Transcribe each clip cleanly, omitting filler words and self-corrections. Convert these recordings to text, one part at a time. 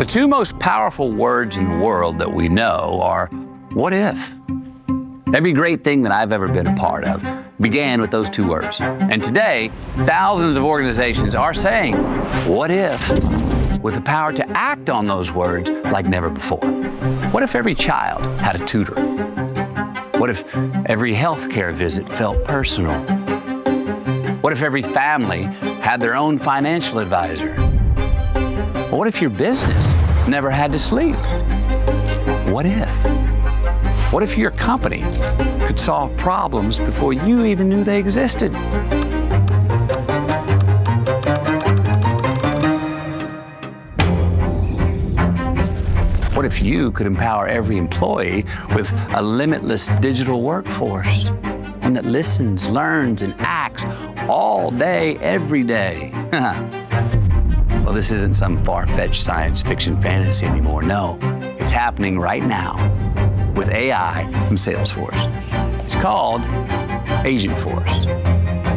The two most powerful words in the world that we know are, what if? Every great thing that I've ever been a part of began with those two words. And today, thousands of organizations are saying, what if? With the power to act on those words like never before. What if every child had a tutor? What if every healthcare visit felt personal? What if every family had their own financial advisor? What if your business never had to sleep? What if? What if your company could solve problems before you even knew they existed? What if you could empower every employee with a limitless digital workforce? One that listens, learns, and acts all day, every day. Well, this isn't some far-fetched science fiction fantasy anymore. No, it's happening right now with AI from Salesforce. It's called Agentforce.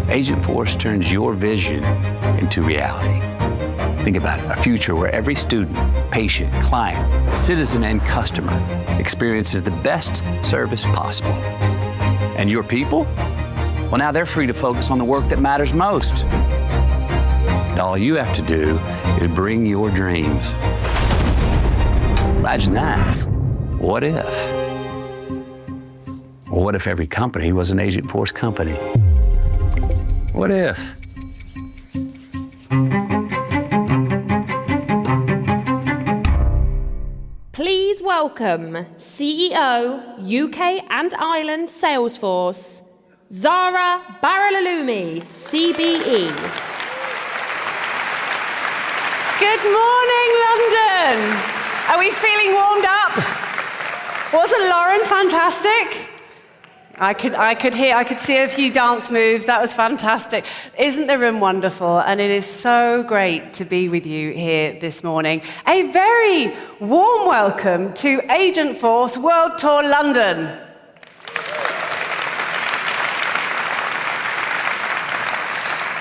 Agentforce turns your vision into reality. Think about it, a future where every student, patient, client, citizen, and customer experiences the best service possible. And your people? Well, now they're free to focus on the work that matters most. And all you have to do is bring your dreams. Imagine that. What if? Well, what if every company was an Agentforce company? What if? Please welcome CEO, UK and Ireland Salesforce, Zahra Bahrololoumi, CBE. Good morning, London. Are we feeling warmed up? Wasn't Lauren fantastic? I could see a few dance moves. That was fantastic. Isn't the room wonderful? And it is so great to be with you here this morning. A very warm welcome to Agentforce World Tour London.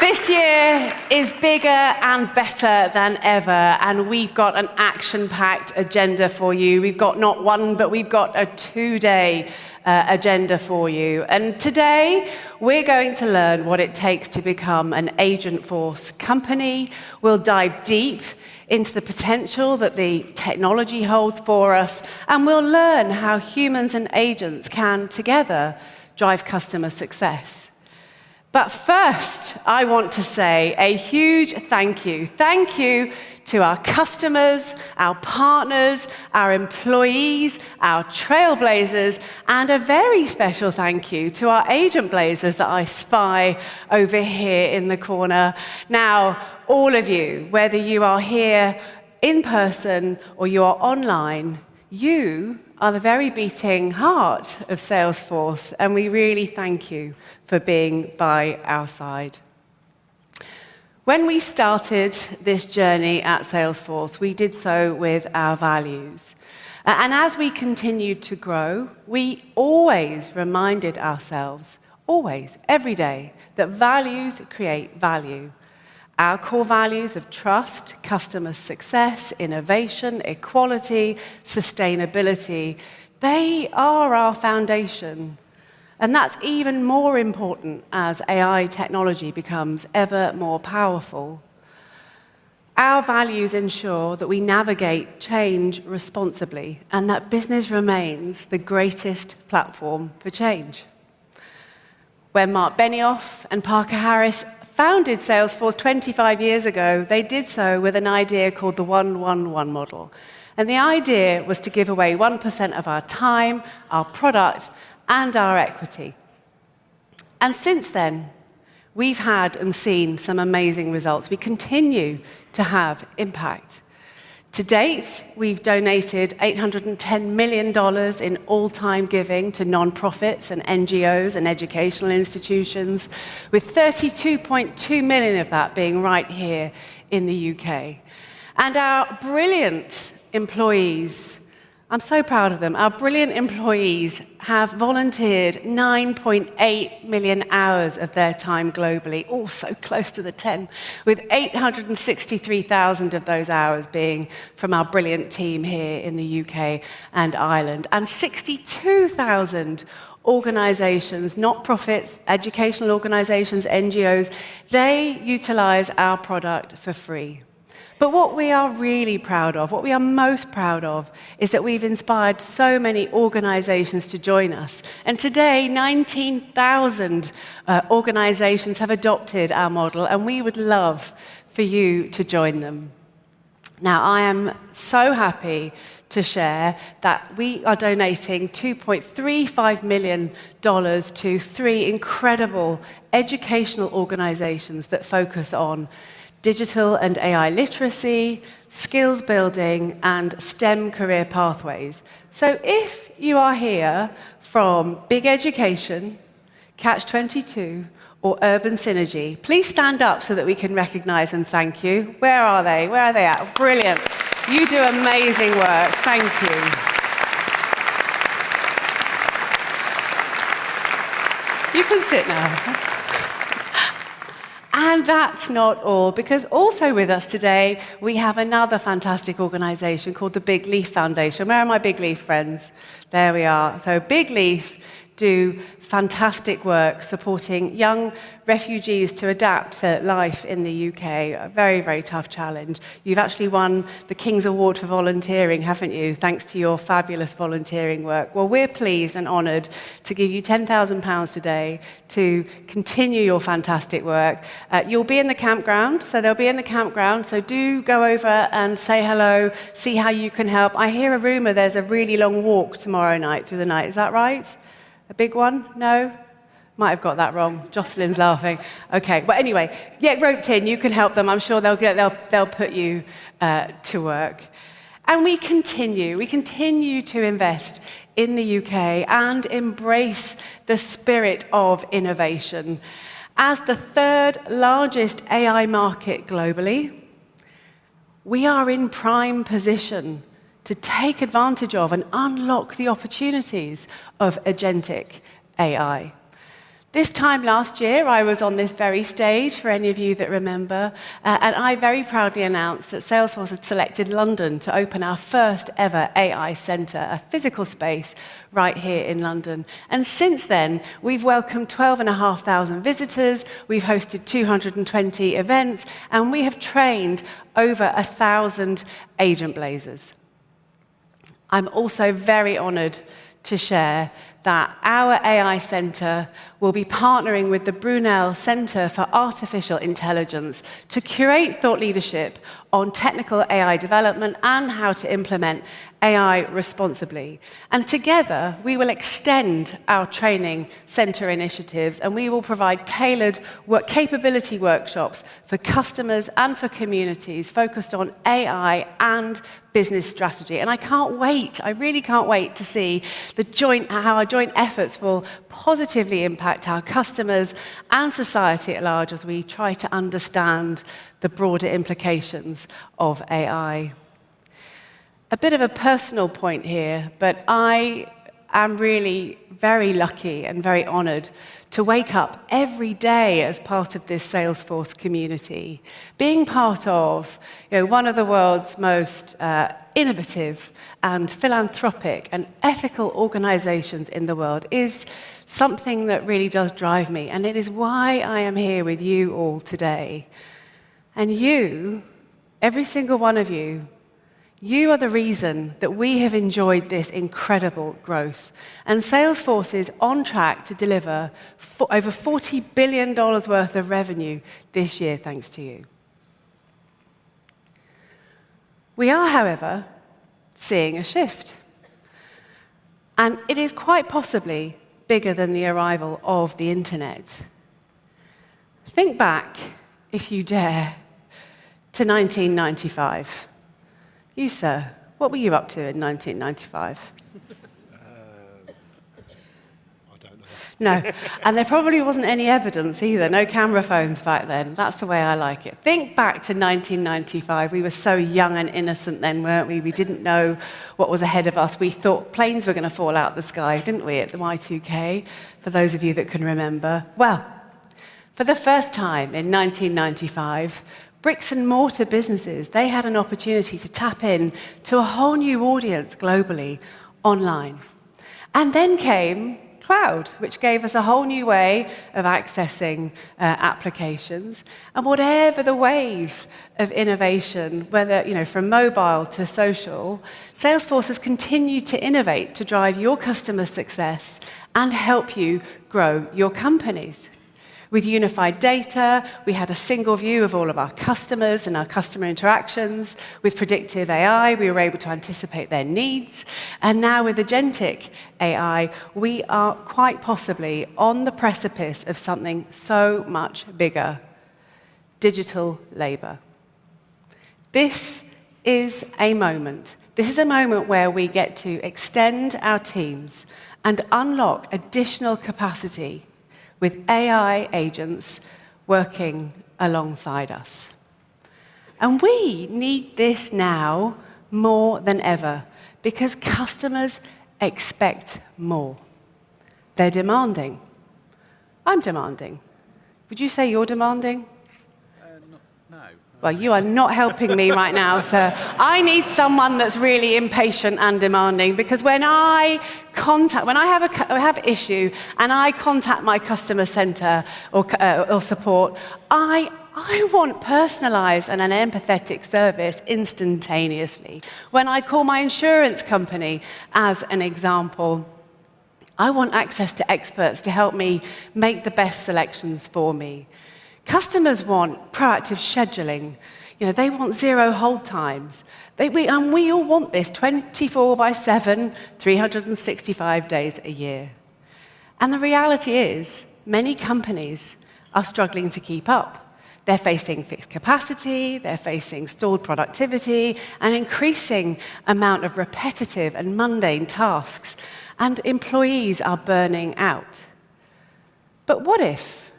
This year is bigger and better than ever, and we've got an action-packed agenda for you. We've got not one, but we've got a two-day agenda for you. And today, we're going to learn what it takes to become an Agentforce company. We'll dive deep into the potential that the technology holds for us, and we'll learn how humans and agents can together drive customer success. But first, I want to say a huge thank you. Thank you to our customers, our partners, our employees, our trailblazers, and a very special thank you to our agent blazers that I spy over here in the corner. Now, all of you, whether you are here in person or you are online, you are the very beating heart of Salesforce, and we really thank you for being by our side. When we started this journey at Salesforce, we did so with our values. And as we continued to grow, we always reminded ourselves, always, every day, that values create value. Our core values of trust, customer success, innovation, equality, sustainability, they are our foundation. And that's even more important as AI technology becomes ever more powerful. Our values ensure that we navigate change responsibly and that business remains the greatest platform for change. When Mark Benioff and Parker Harris founded Salesforce 25 years ago, they did so with an idea called the 1-1-1 model. And the idea was to give away 1% of our time, our product, and our equity. And since then, we've had and seen some amazing results. We continue to have impact. To date, we've donated $810 million in all-time giving to nonprofits and NGOs and educational institutions, with $32.2 million of that being right here in the UK. And our brilliant employees, I'm so proud of them. Our brilliant employees have volunteered 9.8 million hours of their time globally, all so close to the 10, with 863,000 of those hours being from our brilliant team here in the UK and Ireland, and 62,000 organizations, not-profits, educational organizations, NGOs, they utilize our product for free. But what we are really proud of, what we are most proud of, is that we've inspired so many organizations to join us. And today, 19,000 organizations have adopted our model, and we would love for you to join them. Now, I am so happy to share that we are donating $2.35 million to 3 incredible educational organizations that focus on digital and AI literacy, skills building, and STEM career pathways. So if you are here from Big Education, Catch-22, or Urban Synergy, please stand up so that we can recognize and thank you. Where are they? Where are they at? Brilliant. You do amazing work. Thank you. You can sit now. And that's not all, because also with us today, we have another fantastic organization called the Big Leaf Foundation. Where are my Big Leaf friends? There we are. So Big Leaf do fantastic work supporting young refugees to adapt to life in the UK. A very, very tough challenge. You've actually won the King's Award for volunteering, haven't you? Thanks to your fabulous volunteering work. Well, we're pleased and honoured to give you £10,000 today to continue your fantastic work. You'll be in the campground, so they'll be in the campground, so do go over and say hello, see how you can help. I hear a rumour there's a really long walk tomorrow night through the night. Is that right? A big one? No? Might have got that wrong. Jocelyn's laughing. Okay, but anyway, get roped in. You can help them. I'm sure they'll put you to work. And we continue to invest in the UK and embrace the spirit of innovation. As the 3rd largest AI market globally, we are in prime position to take advantage of and unlock the opportunities of agentic AI. This time last year, I was on this very stage, for any of you that remember, and I very proudly announced that Salesforce had selected London to open our first ever AI centre, a physical space right here in London. And since then, we've welcomed 12,500 visitors, we've hosted 220 events, and we have trained over 1,000 agent blazers. I'm also very honoured to share that our AI Centre will be partnering with the Brunel Centre for Artificial Intelligence to curate thought leadership on technical AI development and how to implement AI responsibly. And together, we will extend our training centre initiatives, and we will provide tailored capability workshops for customers and for communities focused on AI and business strategy. And I really can't wait to see how our joint efforts will positively impact our customers and society at large as we try to understand the broader implications of AI. A bit of a personal point here, but I am really very lucky and very honoured to wake up every day as part of this Salesforce community. Being part of one of the world's most innovative and philanthropic and ethical organizations in the world is something that really does drive me, and it is why I am here with you all today. And you, every single one of you, you are the reason that we have enjoyed this incredible growth. And Salesforce is on track to deliver over $40 billion worth of revenue this year, thanks to you. We are, however, seeing a shift. And it is quite possibly bigger than the arrival of the internet. Think back, if you dare, to 1995. You, sir, what were you up to in 1995? I don't know. No. And there probably wasn't any evidence either. No camera phones back then. That's the way I like it. Think back to 1995. We were so young and innocent then, weren't we? We didn't know what was ahead of us. We thought planes were going to fall out the sky, didn't we, at the Y2K, for those of you that can remember. Well, for the first time in 1995, bricks and mortar businesses, they had an opportunity to tap in to a whole new audience globally, online. And then came cloud, which gave us a whole new way of accessing applications. And whatever the wave of innovation, whether from mobile to social, Salesforce has continued to innovate to drive your customer success and help you grow your companies. With unified data, we had a single view of all of our customers and our customer interactions. With predictive AI, we were able to anticipate their needs. And now with agentic AI, we are quite possibly on the precipice of something so much bigger: digital labor. This is a moment. This is a moment where we get to extend our teams and unlock additional capacity with AI agents working alongside us. And we need this now more than ever because customers expect more. They're demanding. I'm demanding. Would you say you're demanding? No. Well, you are not helping me right now, sir. I need someone that's really impatient and demanding, because when I have an issue and I contact my customer center or support, I want personalized and an empathetic service instantaneously. When I call my insurance company, as an example, I want access to experts to help me make the best selections for me. Customers want proactive scheduling. They want zero hold times. And we all want this 24/7, 365 days a year. And the reality is, many companies are struggling to keep up. They're facing fixed capacity, they're facing stalled productivity, an increasing amount of repetitive and mundane tasks, and employees are burning out. But what if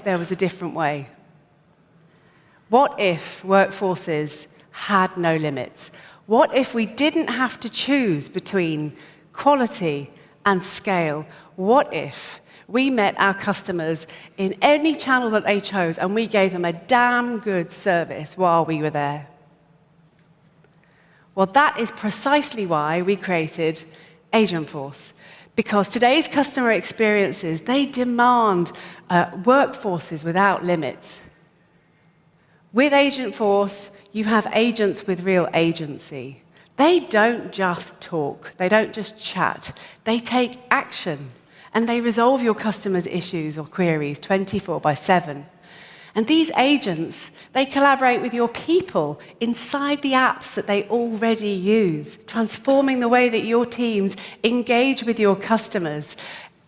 there was a different way? What if workforces had no limits? What if we didn't have to choose between quality and scale? What if we met our customers in any channel that they chose and we gave them a damn good service while we were there? Well, that is precisely why we created Agentforce. Because today's customer experiences, they demand workforces without limits. With Agentforce, you have agents with real agency. They don't just talk, they don't just chat, they take action, and they resolve your customers' issues or queries 24/7. And these agents, they collaborate with your people inside the apps that they already use, transforming the way that your teams engage with your customers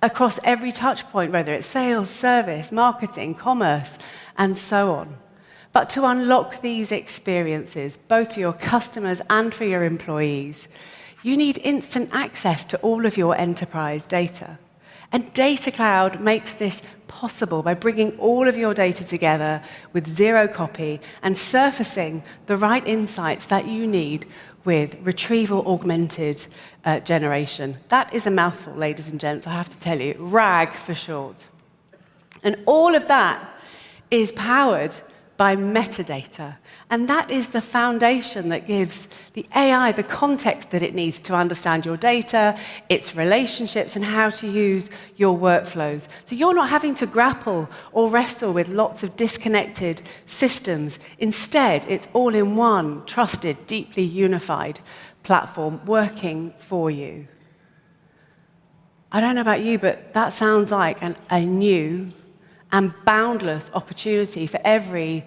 across every touch point, whether it's sales, service, marketing, commerce, and so on. But to unlock these experiences, both for your customers and for your employees, you need instant access to all of your enterprise data. And Data Cloud makes this possible by bringing all of your data together with zero copy and surfacing the right insights that you need with retrieval augmented generation. That is a mouthful, ladies and gents, I have to tell you. RAG for short. And all of that is powered by metadata. And that is the foundation that gives the AI the context that it needs to understand your data, its relationships, and how to use your workflows. So you're not having to grapple or wrestle with lots of disconnected systems. Instead, it's all in one trusted, deeply unified platform working for you. I don't know about you, but that sounds like a new and boundless opportunity for every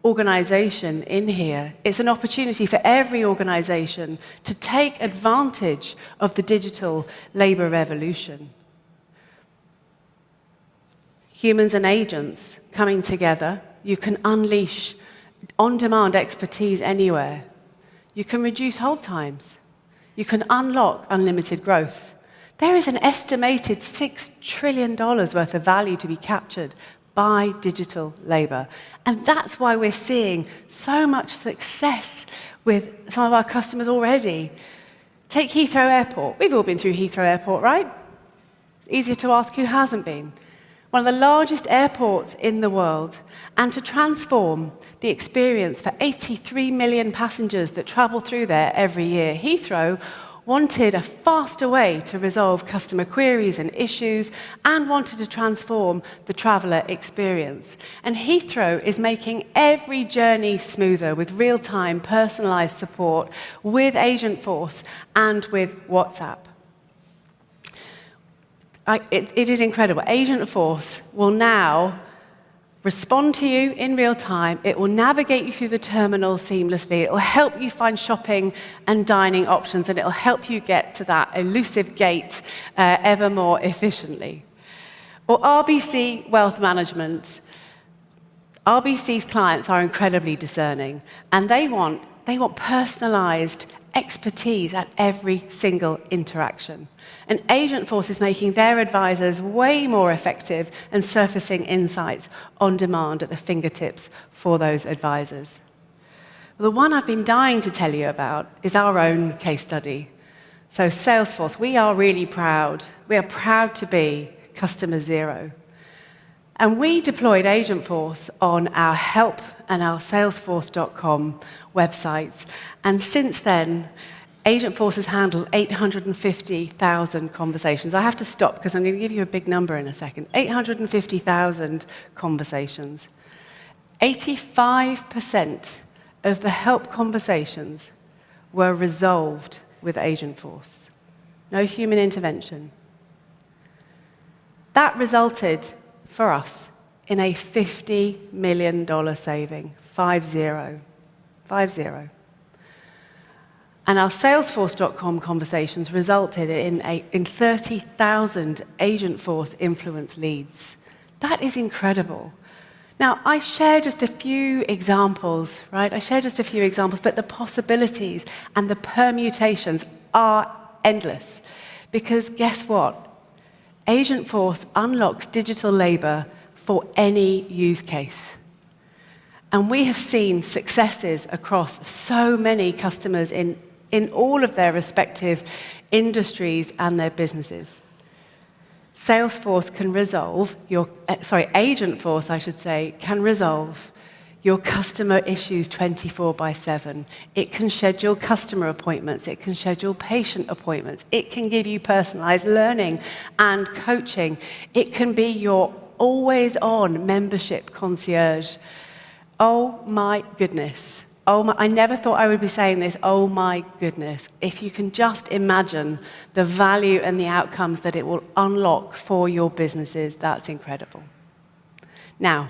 organization in here. It's an opportunity for every organization to take advantage of the digital labor revolution. Humans and agents coming together, you can unleash on-demand expertise anywhere. You can reduce hold times. You can unlock unlimited growth. There is an estimated $6 trillion worth of value to be captured by digital labor. And that's why we're seeing so much success with some of our customers already. Take Heathrow Airport. We've all been through Heathrow Airport, right? It's easier to ask who hasn't been. One of the largest airports in the world, and to transform the experience for 83 million passengers that travel through there every year, Heathrow wanted a faster way to resolve customer queries and issues and wanted to transform the traveller experience. And Heathrow is making every journey smoother with real-time personalised support with Agentforce and with WhatsApp. It is incredible. Agentforce will now respond to you in real time. It will navigate you through the terminal seamlessly. It will help you find shopping and dining options, and it will help you get to that elusive gate ever more efficiently. Or RBC Wealth Management. RBC's clients are incredibly discerning, and they want personalized expertise at every single interaction. And Agentforce is making their advisors way more effective and surfacing insights on demand at the fingertips for those advisors. The one I've been dying to tell you about is our own case study. So Salesforce, we are really proud. We are proud to be customer zero. And we deployed Agentforce on our help and our salesforce.com websites. And since then, Agentforce has handled 850,000 conversations. I have to stop because I'm going to give you a big number in a second. 850,000 conversations. 85% of the help conversations were resolved with Agentforce. No human intervention. That resulted for us in a $50 million saving, 50. And our Salesforce.com conversations resulted in 30,000 Agentforce influence leads. That is incredible. Now, I share just a few examples, right? But the possibilities and the permutations are endless. Because guess what? Agentforce unlocks digital labor for any use case. And we have seen successes across so many customers in all of their respective industries and their businesses. Agentforce, I should say, can resolve your customer issues 24/7. It can schedule customer appointments. It can schedule patient appointments. It can give you personalized learning and coaching. It can be your always-on membership concierge. Oh my goodness. I never thought I would be saying this. Oh my goodness. If you can just imagine the value and the outcomes that it will unlock for your businesses, that's incredible. Now,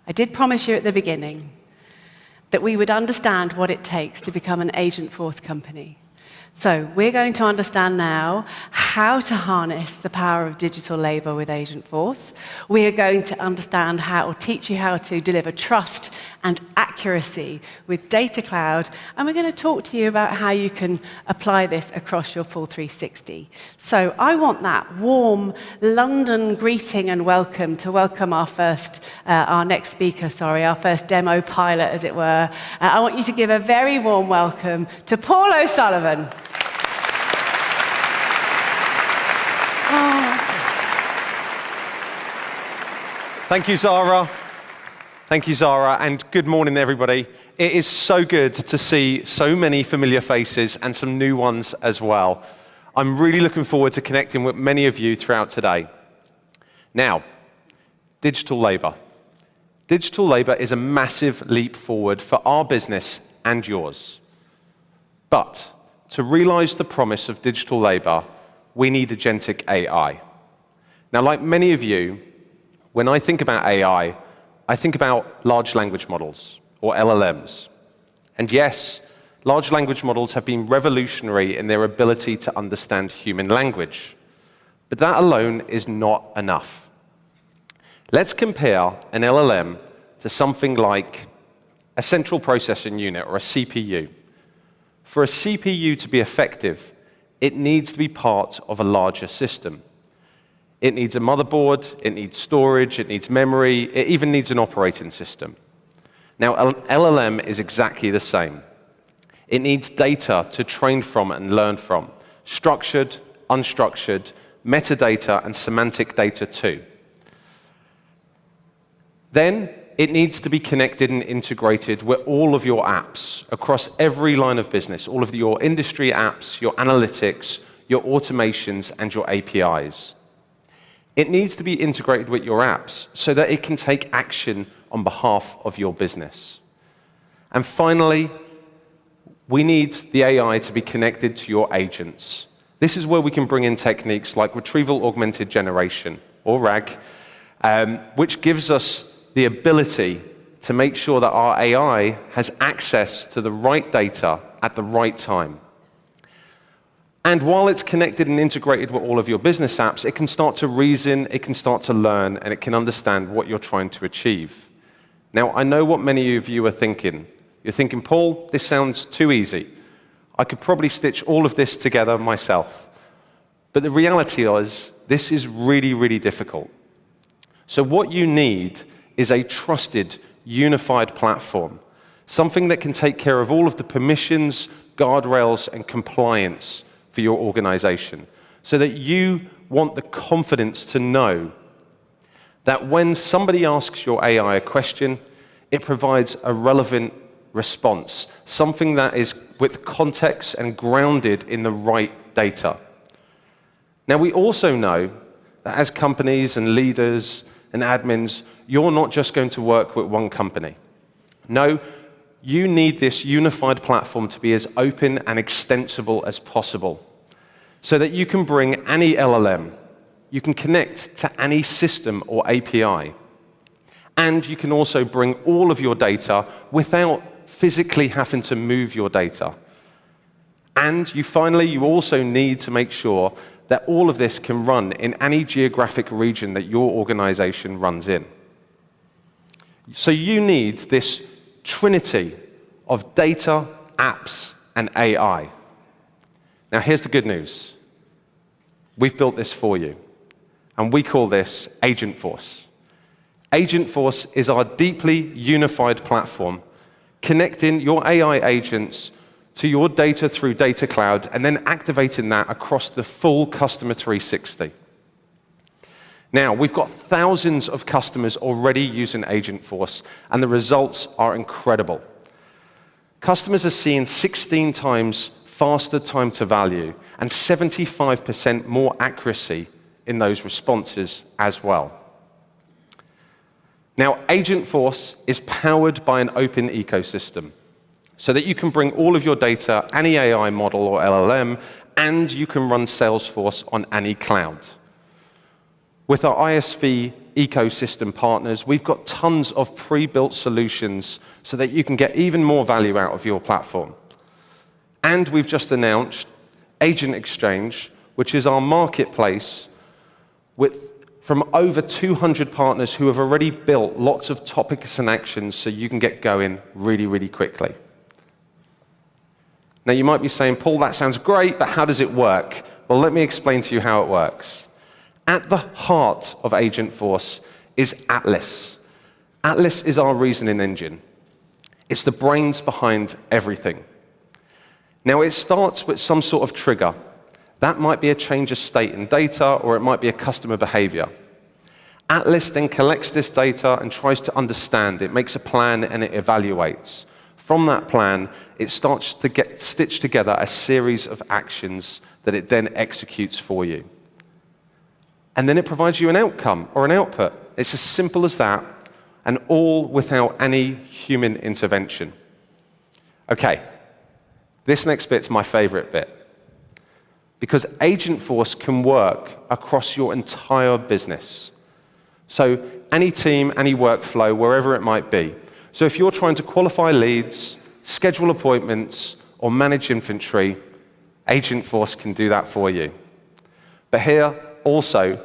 I did promise you at the beginning that we would understand what it takes to become an Agentforce company. So we're going to understand now how to harness the power of digital labor with Agentforce. We are going to understand teach you how to deliver trust and accuracy with Data Cloud, and we're going to talk to you about how you can apply this across your full 360. So I want that warm London greeting and welcome to welcome our next speaker, our first demo pilot, as it were. I want you to give a very warm welcome to Paul O'Sullivan. Thank you, Zahra. Thank you, Zahra, and good morning, everybody. It is so good to see so many familiar faces and some new ones as well. I'm really looking forward to connecting with many of you throughout today. Now, digital labor. Digital labor is a massive leap forward for our business and yours. But to realize the promise of digital labor, we need agentic AI. Now, like many of you, when I think about AI, I think about large language models, or LLMs. And yes, large language models have been revolutionary in their ability to understand human language. But that alone is not enough. Let's compare an LLM to something like a central processing unit, or a CPU. For a CPU to be effective, it needs to be part of a larger system. It needs a motherboard, it needs storage, it needs memory, it even needs an operating system. Now, LLM is exactly the same. It needs data to train from and learn from, structured, unstructured, metadata, and semantic data too. Then, it needs to be connected and integrated with all of your apps across every line of business, all of your industry apps, your analytics, your automations, and your APIs. It needs to be integrated with your apps so that it can take action on behalf of your business. And finally, we need the AI to be connected to your agents. This is where we can bring in techniques like retrieval augmented generation, or RAG, which gives us the ability to make sure that our AI has access to the right data at the right time. And while it's connected and integrated with all of your business apps, it can start to reason, it can start to learn, and it can understand what you're trying to achieve. Now, I know what many of you are thinking. You're thinking, Paul, this sounds too easy. I could probably stitch all of this together myself. But the reality is, this is really, really difficult. So what you need is a trusted, unified platform, something that can take care of all of the permissions, guardrails, and compliance for your organization, so that you want the confidence to know that when somebody asks your AI a question, it provides a relevant response, something that is with context and grounded in the right data. Now, we also know that as companies and leaders and admins, you're not just going to work with one company. No, you need this unified platform to be as open and extensible as possible, so that you can bring any LLM, you can connect to any system or API, and you can also bring all of your data without physically having to move your data. And you also need to make sure that all of this can run in any geographic region that your organization runs in. So you need this trinity of data, apps, and AI. Now, here's the good news. We've built this for you, and we call this Agentforce. Agentforce is our deeply unified platform, connecting your AI agents to your data through Data Cloud, and then activating that across the full Customer 360. Now, we've got thousands of customers already using Agentforce, and the results are incredible. Customers are seeing 16 times faster time to value and 75% more accuracy in those responses as well. Now, Agentforce is powered by an open ecosystem, so that you can bring all of your data, any AI model or LLM, and you can run Salesforce on any cloud. With our ISV ecosystem partners, we've got tons of pre-built solutions so that you can get even more value out of your platform. And we've just announced Agent Exchange, which is our marketplace from over 200 partners who have already built lots of topics and actions so you can get going really, really quickly. Now, you might be saying, Paul, that sounds great, but how does it work? Well, let me explain to you how it works. At the heart of Agentforce is Atlas. Atlas is our reasoning engine. It's the brains behind everything. Now, it starts with some sort of trigger. That might be a change of state in data, or it might be a customer behavior. Atlas then collects this data and tries to understand. It makes a plan and it evaluates. From that plan, it starts to get stitched together a series of actions that it then executes for you. And then it provides you an outcome or an output. It's as simple as that, and all without any human intervention. Okay, this next bit's my favorite bit, because Agentforce can work across your entire business. So any team, any workflow, wherever it might be. So if you're trying to qualify leads, schedule appointments, or manage inventory, Agentforce can do that for you. But here, also,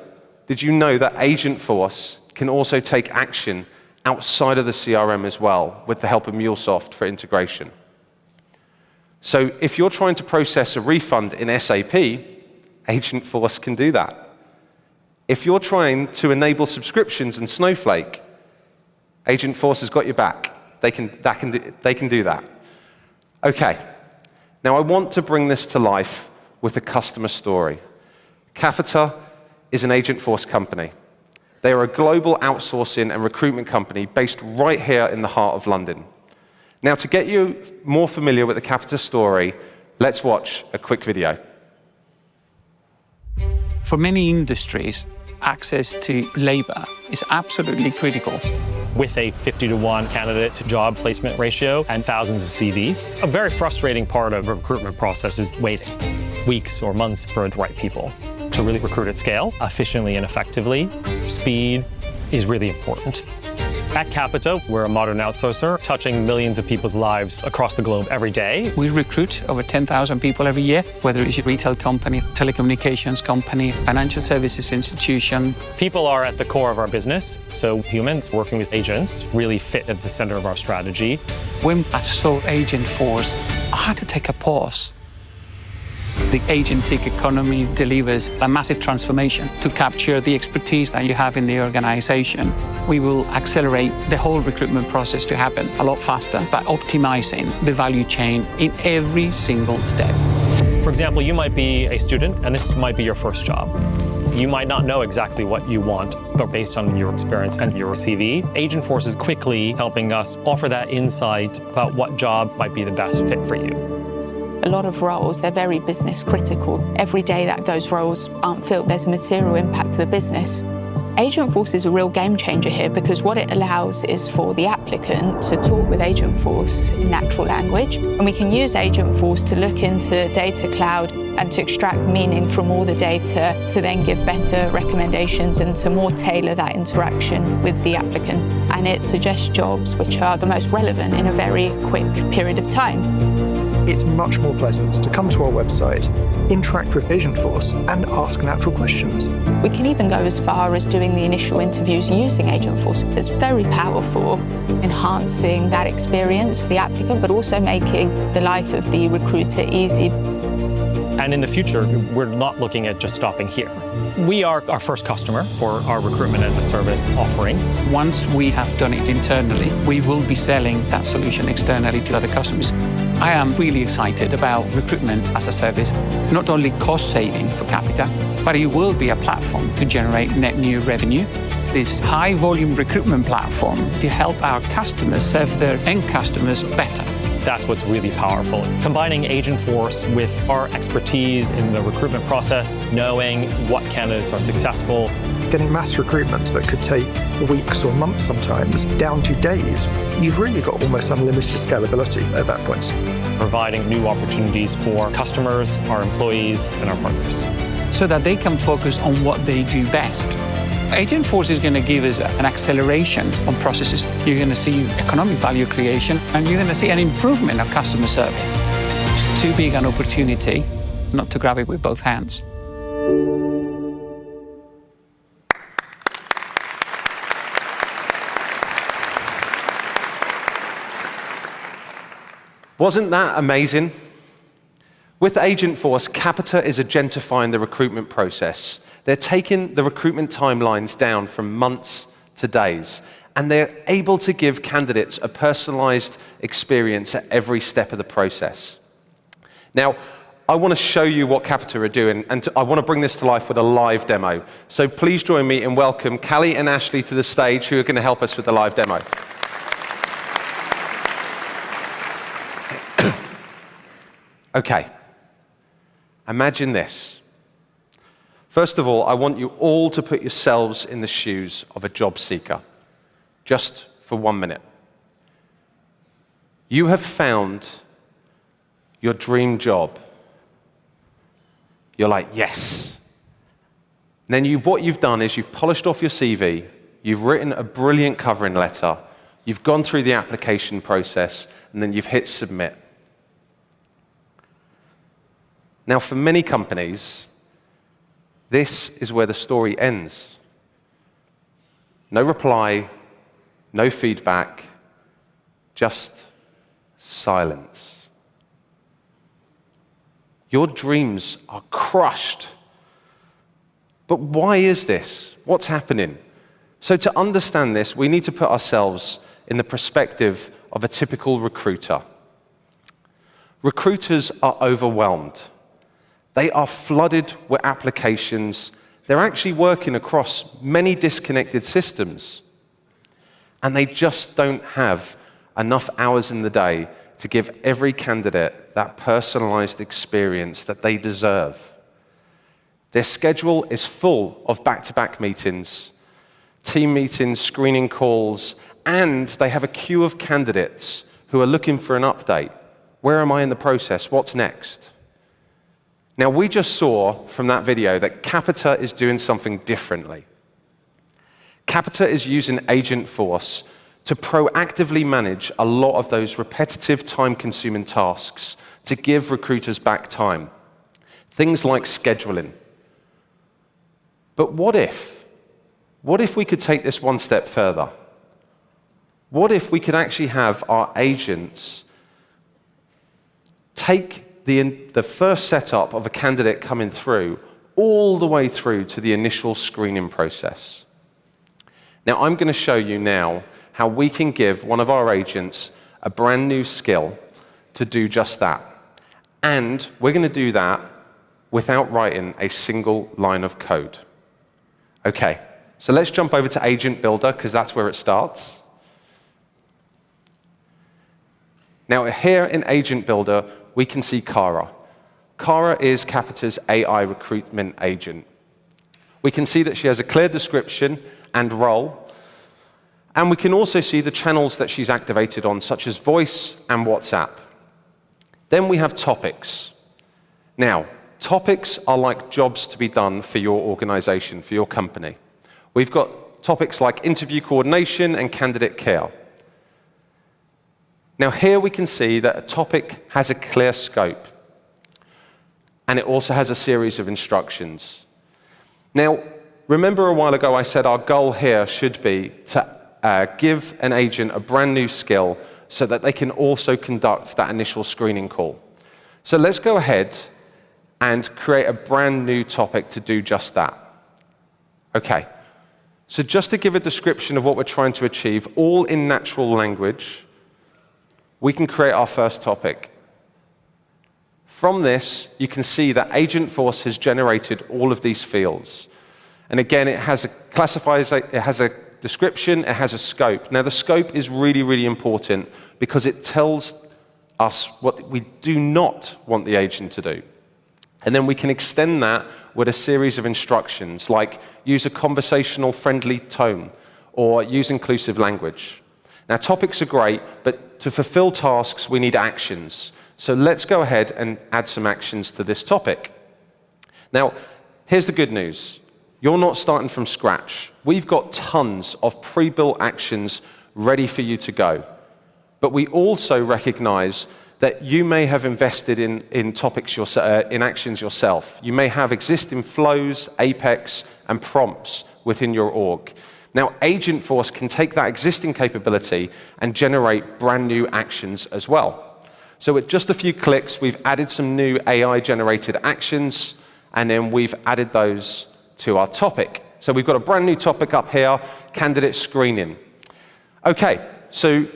did you know that Agentforce can also take action outside of the CRM as well, with the help of MuleSoft for integration? So if you're trying to process a refund in SAP, Agentforce can do that. If you're trying to enable subscriptions in Snowflake, Agentforce has got your back. They can do that. Okay, now I want to bring this to life with a customer story. Capita is an Agentforce company. They are a global outsourcing and recruitment company based right here in the heart of London. Now, to get you more familiar with the Capita story, let's watch a quick video. For many industries, access to labor is absolutely critical. With a 50-to-1 candidate to job placement ratio and thousands of CVs, a very frustrating part of the recruitment process is waiting weeks or months for the right people. To really recruit at scale, efficiently and effectively, speed is really important. At Capita, we're a modern outsourcer, touching millions of people's lives across the globe every day. We recruit over 10,000 people every year, whether it's a retail company, telecommunications company, financial services institution. People are at the core of our business, so humans working with agents really fit at the center of our strategy. When I saw Agentforce, I had to take a pause. The agentic economy delivers a massive transformation to capture the expertise that you have in the organization. We will accelerate the whole recruitment process to happen a lot faster by optimizing the value chain in every single step. For example, you might be a student, and this might be your first job. You might not know exactly what you want, but based on your experience and your CV, Agentforce is quickly helping us offer that insight about what job might be the best fit for you. A lot of roles, they're very business critical. Every day that those roles aren't filled, there's a material impact to the business. Agentforce is a real game changer here because what it allows is for the applicant to talk with Agentforce in natural language. And we can use Agentforce to look into data cloud and to extract meaning from all the data to then give better recommendations and to more tailor that interaction with the applicant. And it suggests jobs which are the most relevant in a very quick period of time. It's much more pleasant to come to our website, interact with Agentforce, and ask natural questions. We can even go as far as doing the initial interviews using Agentforce. It's very powerful, enhancing that experience for the applicant, but also making the life of the recruiter easy. And in the future, we're not looking at just stopping here. We are our first customer for our recruitment as a service offering. Once we have done it internally, we will be selling that solution externally to other customers. I am really excited about recruitment as a service, not only cost saving for Capita, but it will be a platform to generate net new revenue. This high volume recruitment platform to help our customers serve their end customers better. That's what's really powerful. Combining Agentforce with our expertise in the recruitment process, knowing what candidates are successful. Getting mass recruitment that could take weeks or months sometimes, down to days, you've really got almost unlimited scalability at that point. Providing new opportunities for customers, our employees, and our partners. So that they can focus on what they do best. Agentforce is going to give us an acceleration on processes. You're going to see economic value creation, and you're going to see an improvement of customer service. It's too big an opportunity not to grab it with both hands. Wasn't that amazing? With Agentforce, Capita is agentifying the recruitment process. They're taking the recruitment timelines down from months to days, and they're able to give candidates a personalized experience at every step of the process. Now, I want to show you what Capita are doing, and I want to bring this to life with a live demo. So please join me in welcome Callie and Ashley to the stage, who are going to help us with the live demo. Okay, imagine this. First of all, I want you all to put yourselves in the shoes of a job seeker, just for 1 minute. You have found your dream job. You're like, yes. And then what you've done is you've polished off your CV, you've written a brilliant covering letter, you've gone through the application process, and then you've hit submit. Now, for many companies, this is where the story ends. No reply, no feedback, just silence. Your dreams are crushed. But why is this? What's happening? So to understand this, we need to put ourselves in the perspective of a typical recruiter. Recruiters are overwhelmed. They are flooded with applications. They're actually working across many disconnected systems. And they just don't have enough hours in the day to give every candidate that personalized experience that they deserve. Their schedule is full of back-to-back meetings, team meetings, screening calls, and they have a queue of candidates who are looking for an update. Where am I in the process? What's next? Now, we just saw from that video that Capita is doing something differently. Capita is using Agentforce to proactively manage a lot of those repetitive, time-consuming tasks to give recruiters back time. Things like scheduling. But what if? What if we could take this one step further? What if we could actually have our agents take the first setup of a candidate coming through all the way through to the initial screening process? Now, I'm going to show you now how we can give one of our agents a brand new skill to do just that. And we're going to do that without writing a single line of code. Okay, so let's jump over to Agent Builder, because that's where it starts. Now, here in Agent Builder, we can see Kara. Kara is Capita's AI recruitment agent. We can see that she has a clear description and role, and we can also see the channels that she's activated on, such as voice and WhatsApp. Then we have topics. Now, topics are like jobs to be done for your organization, for your company. We've got topics like interview coordination and candidate care. Now, here we can see that a topic has a clear scope, and it also has a series of instructions. Now, remember a while ago I said our goal here should be to give an agent a brand new skill so that they can also conduct that initial screening call. So let's go ahead and create a brand new topic to do just that. Okay, so just to give a description of what we're trying to achieve, all in natural language, we can create our first topic. From this, you can see that Agentforce has generated all of these fields. And again, it has a description, it has a scope. Now, the scope is really, really important because it tells us what we do not want the agent to do. And then we can extend that with a series of instructions, like use a conversational, friendly tone, or use inclusive language. Now, topics are great, but to fulfill tasks, we need actions. So let's go ahead and add some actions to this topic. Now, here's the good news. You're not starting from scratch. We've got tons of pre-built actions ready for you to go. But we also recognize that you may have invested in topics in actions yourself. You may have existing flows, Apex, and prompts within your org. Now, Agentforce can take that existing capability and generate brand new actions as well. So with just a few clicks, we've added some new AI-generated actions, and then we've added those to our topic. So we've got a brand new topic up here, candidate screening. Okay, so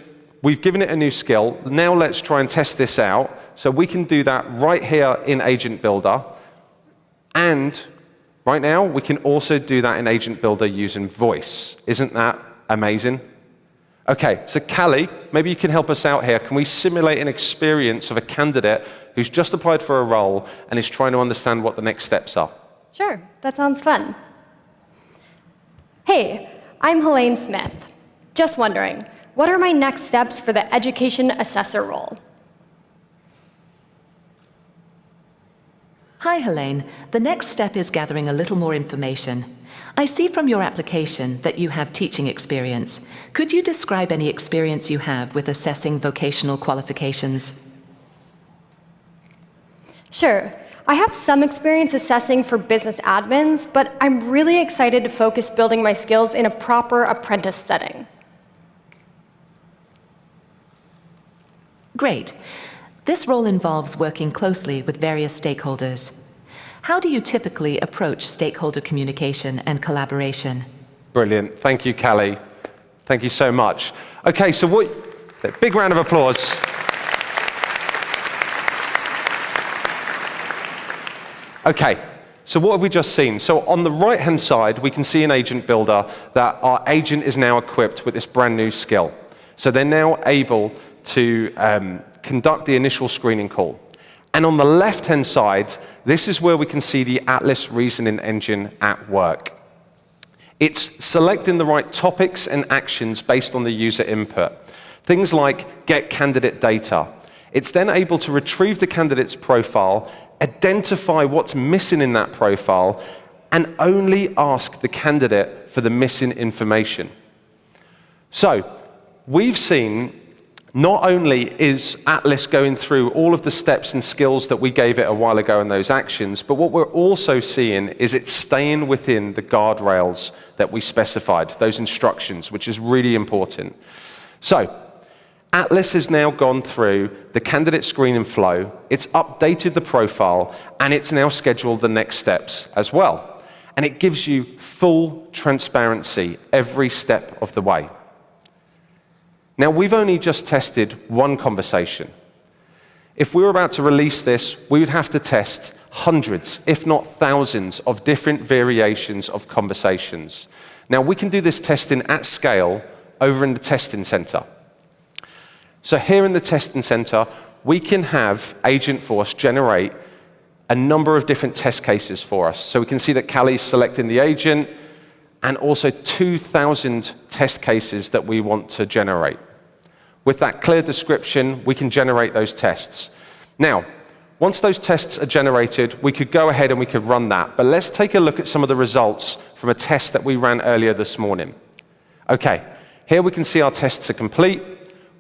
we've given it a new skill. Now let's try and test this out. So we can do that right here in Agent Builder. And right now, we can also do that in Agent Builder using voice. Isn't that amazing? Okay, so Callie, maybe you can help us out here. Can we simulate an experience of a candidate who's just applied for a role and is trying to understand what the next steps are? Sure, that sounds fun. Hey, I'm Helene Smith. Just wondering, what are my next steps for the education assessor role? Hi, Helene. The next step is gathering a little more information. I see from your application that you have teaching experience. Could you describe any experience you have with assessing vocational qualifications? Sure. I have some experience assessing for business admins, but I'm really excited to focus building my skills in a proper apprentice setting. Great. This role involves working closely with various stakeholders. How do you typically approach stakeholder communication and collaboration? Brilliant. Thank you, Callie. Thank you so much. Okay, so big round of applause. Okay, so what have we just seen? So on the right-hand side, we can see in Agent Builder that our agent is now equipped with this brand new skill. So they're now able to conduct the initial screening call. And on the left-hand side, this is where we can see the Atlas reasoning engine at work. It's selecting the right topics and actions based on the user input. Things like get candidate data. It's then able to retrieve the candidate's profile, identify what's missing in that profile, and only ask the candidate for the missing information. So we've seen not only is Atlas going through all of the steps and skills that we gave it a while ago in those actions, but what we're also seeing is it's staying within the guardrails that we specified, those instructions, which is really important. So Atlas has now gone through the candidate screening flow, it's updated the profile, and it's now scheduled the next steps as well. And it gives you full transparency every step of the way. Now, we've only just tested one conversation. If we were about to release this, we would have to test hundreds, if not thousands, of different variations of conversations. Now, we can do this testing at scale over in the testing center. So here in the testing center, we can have Agentforce generate a number of different test cases for us. So we can see that Callie's selecting the agent, and also 2,000 test cases that we want to generate. With that clear description, we can generate those tests. Now, once those tests are generated, we could go ahead and we could run that. But let's take a look at some of the results from a test that we ran earlier this morning. Okay, here we can see our tests are complete.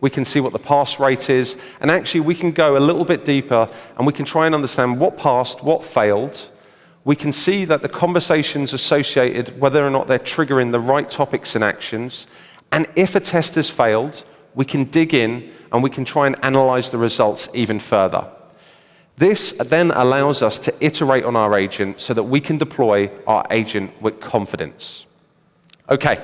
We can see what the pass rate is. And actually, we can go a little bit deeper and we can try and understand what passed, what failed. We can see that the conversations associated, whether or not they're triggering the right topics and actions. And if a test has failed, we can dig in and we can try and analyze the results even further. This then allows us to iterate on our agent so that we can deploy our agent with confidence. Okay,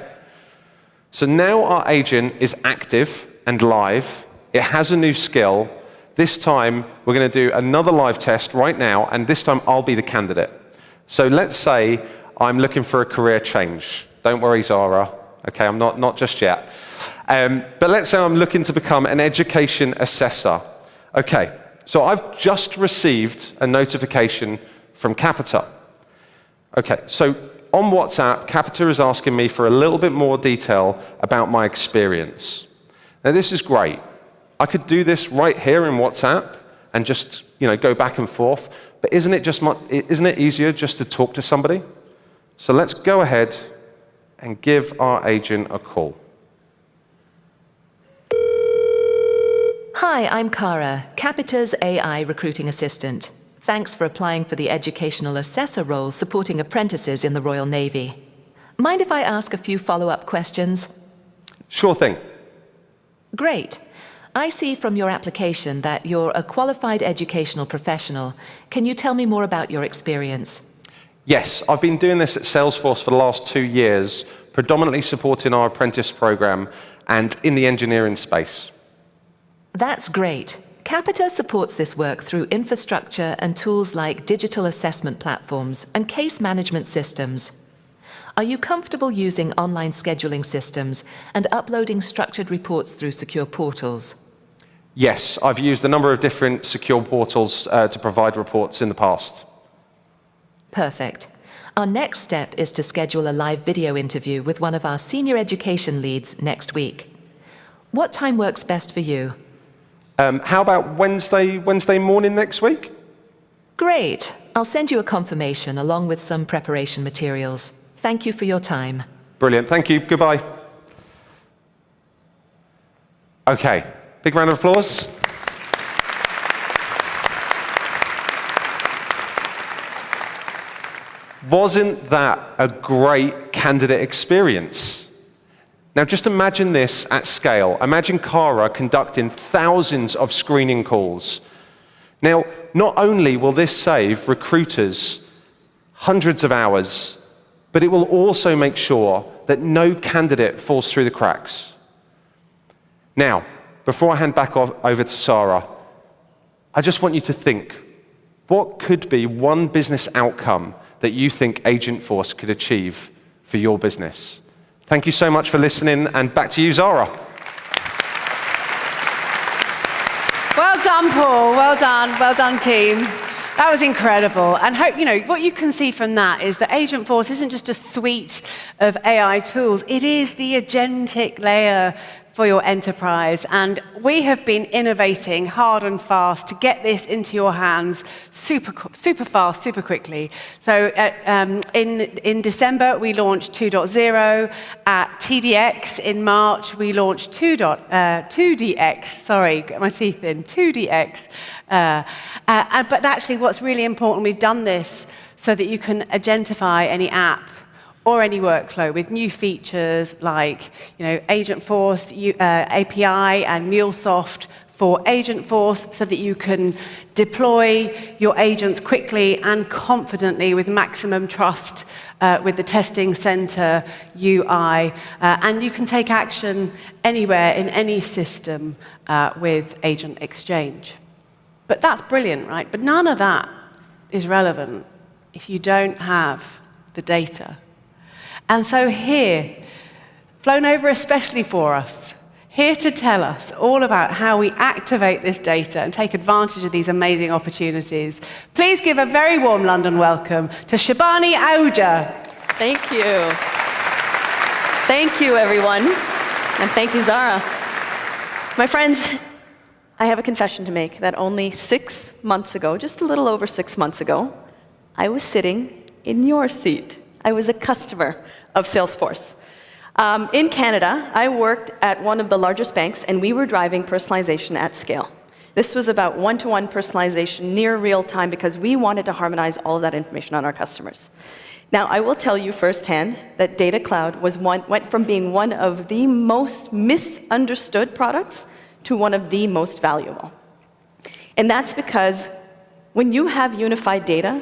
so now our agent is active and live. It has a new skill. This time, we're going to do another live test right now, and this time I'll be the candidate. So let's say I'm looking for a career change. Don't worry, Zahra. Okay, I'm not just yet. But let's say I'm looking to become an education assessor. Okay, so I've just received a notification from Capita. Okay, so on WhatsApp, Capita is asking me for a little bit more detail about my experience. Now, this is great. I could do this right here in WhatsApp and just, go back and forth. But isn't it easier just to talk to somebody? So let's go ahead and give our agent a call. Hi, I'm Kara, Capita's AI recruiting assistant. Thanks for applying for the educational assessor role supporting apprentices in the Royal Navy. Mind if I ask a few follow-up questions? Sure thing. Great. I see from your application that you're a qualified educational professional. Can you tell me more about your experience? Yes, I've been doing this at Salesforce for the last 2 years, predominantly supporting our apprentice program and in the engineering space. That's great. Capita supports this work through infrastructure and tools like digital assessment platforms and case management systems. Are you comfortable using online scheduling systems and uploading structured reports through secure portals? Yes, I've used a number of different secure portals to provide reports in the past. Perfect. Our next step is to schedule a live video interview with one of our senior education leads next week. What time works best for you? How about Wednesday morning next week? Great. I'll send you a confirmation along with some preparation materials. Thank you for your time. Brilliant. Thank you. Goodbye. Okay. Big round of applause. Wasn't that a great candidate experience? Now, just imagine this at scale. Imagine Cara conducting thousands of screening calls. Now, not only will this save recruiters hundreds of hours, but it will also make sure that no candidate falls through the cracks. Now, before I hand back over to Zahra, I just want you to think, what could be one business outcome that you think Agentforce could achieve for your business? Thank you so much for listening, and back to you, Zahra. Well done, Paul. Well done, team. That was incredible. And what you can see from that is that Agentforce isn't just a suite of AI tools. It is the agentic layer for your enterprise. And we have been innovating hard and fast to get this into your hands super fast, super quickly. So in December, we launched 2.0. At TDX in March, we launched 2DX. Sorry, get my teeth in, 2DX. But actually, what's really important, we've done this so that you can agentify any app or any workflow with new features like Agentforce API and MuleSoft for Agentforce, so that you can deploy your agents quickly and confidently with maximum trust with the testing center UI. And you can take action anywhere in any system with Agent Exchange. But that's brilliant, right? But none of that is relevant if you don't have the data. And so here, flown over especially for us, here to tell us all about how we activate this data and take advantage of these amazing opportunities, please give a very warm London welcome to Shibani Ahuja. Thank you. Thank you, everyone. And thank you, Zahra. My friends, I have a confession to make that only 6 months ago, just a little over 6 months ago, I was sitting in your seat. I was a customer of Salesforce. In Canada, I worked at one of the largest banks, and we were driving personalization at scale. This was about one-to-one personalization near real time because we wanted to harmonize all of that information on our customers. Now, I will tell you firsthand that Data Cloud went from being one of the most misunderstood products to one of the most valuable. And that's because when you have unified data,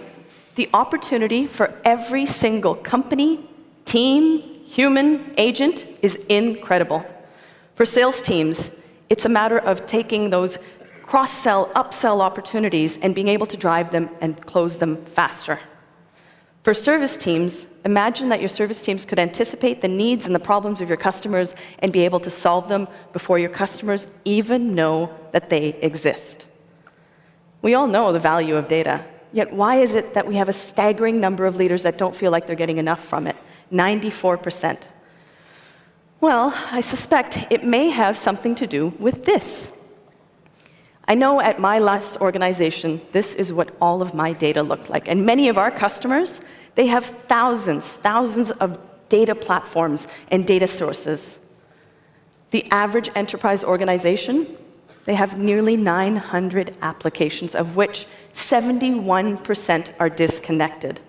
the opportunity for every single company, team, human, agent is incredible. For sales teams, it's a matter of taking those cross-sell, upsell opportunities and being able to drive them and close them faster. For service teams, imagine that your service teams could anticipate the needs and the problems of your customers and be able to solve them before your customers even know that they exist. We all know the value of data. Yet why is it that we have a staggering number of leaders that don't feel like they're getting enough from it? 94%. Well, I suspect it may have something to do with this. I know at my last organization, this is what all of my data looked like. And many of our customers, they have thousands of data platforms and data sources. The average enterprise organization, they have nearly 900 applications, of which 71% are disconnected.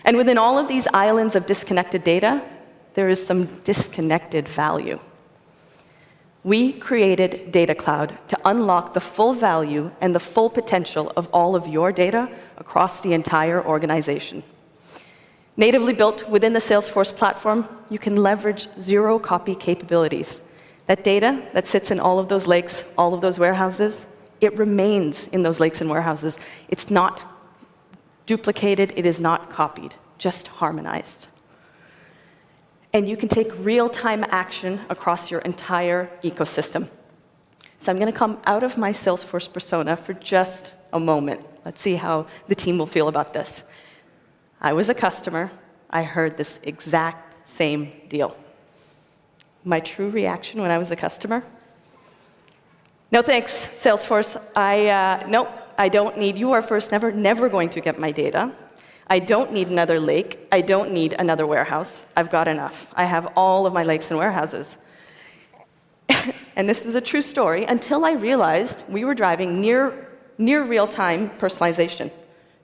And within all of these islands of disconnected data, there is some disconnected value. We created Data Cloud to unlock the full value and the full potential of all of your data across the entire organization. Natively built within the Salesforce platform, you can leverage zero-copy capabilities. That data that sits in all of those lakes, all of those warehouses, it remains in those lakes and warehouses. It's not duplicated, it is not copied, just harmonized. And you can take real-time action across your entire ecosystem. So I'm going to come out of my Salesforce persona for just a moment. Let's see how the team will feel about this. I was a customer. I heard this exact same deal. My true reaction when I was a customer? No thanks, Salesforce. Nope, I don't need, you are first never going to get my data. I don't need another lake. I don't need another warehouse. I've got enough. I have all of my lakes and warehouses. And this is a true story until I realized we were driving near real-time personalization.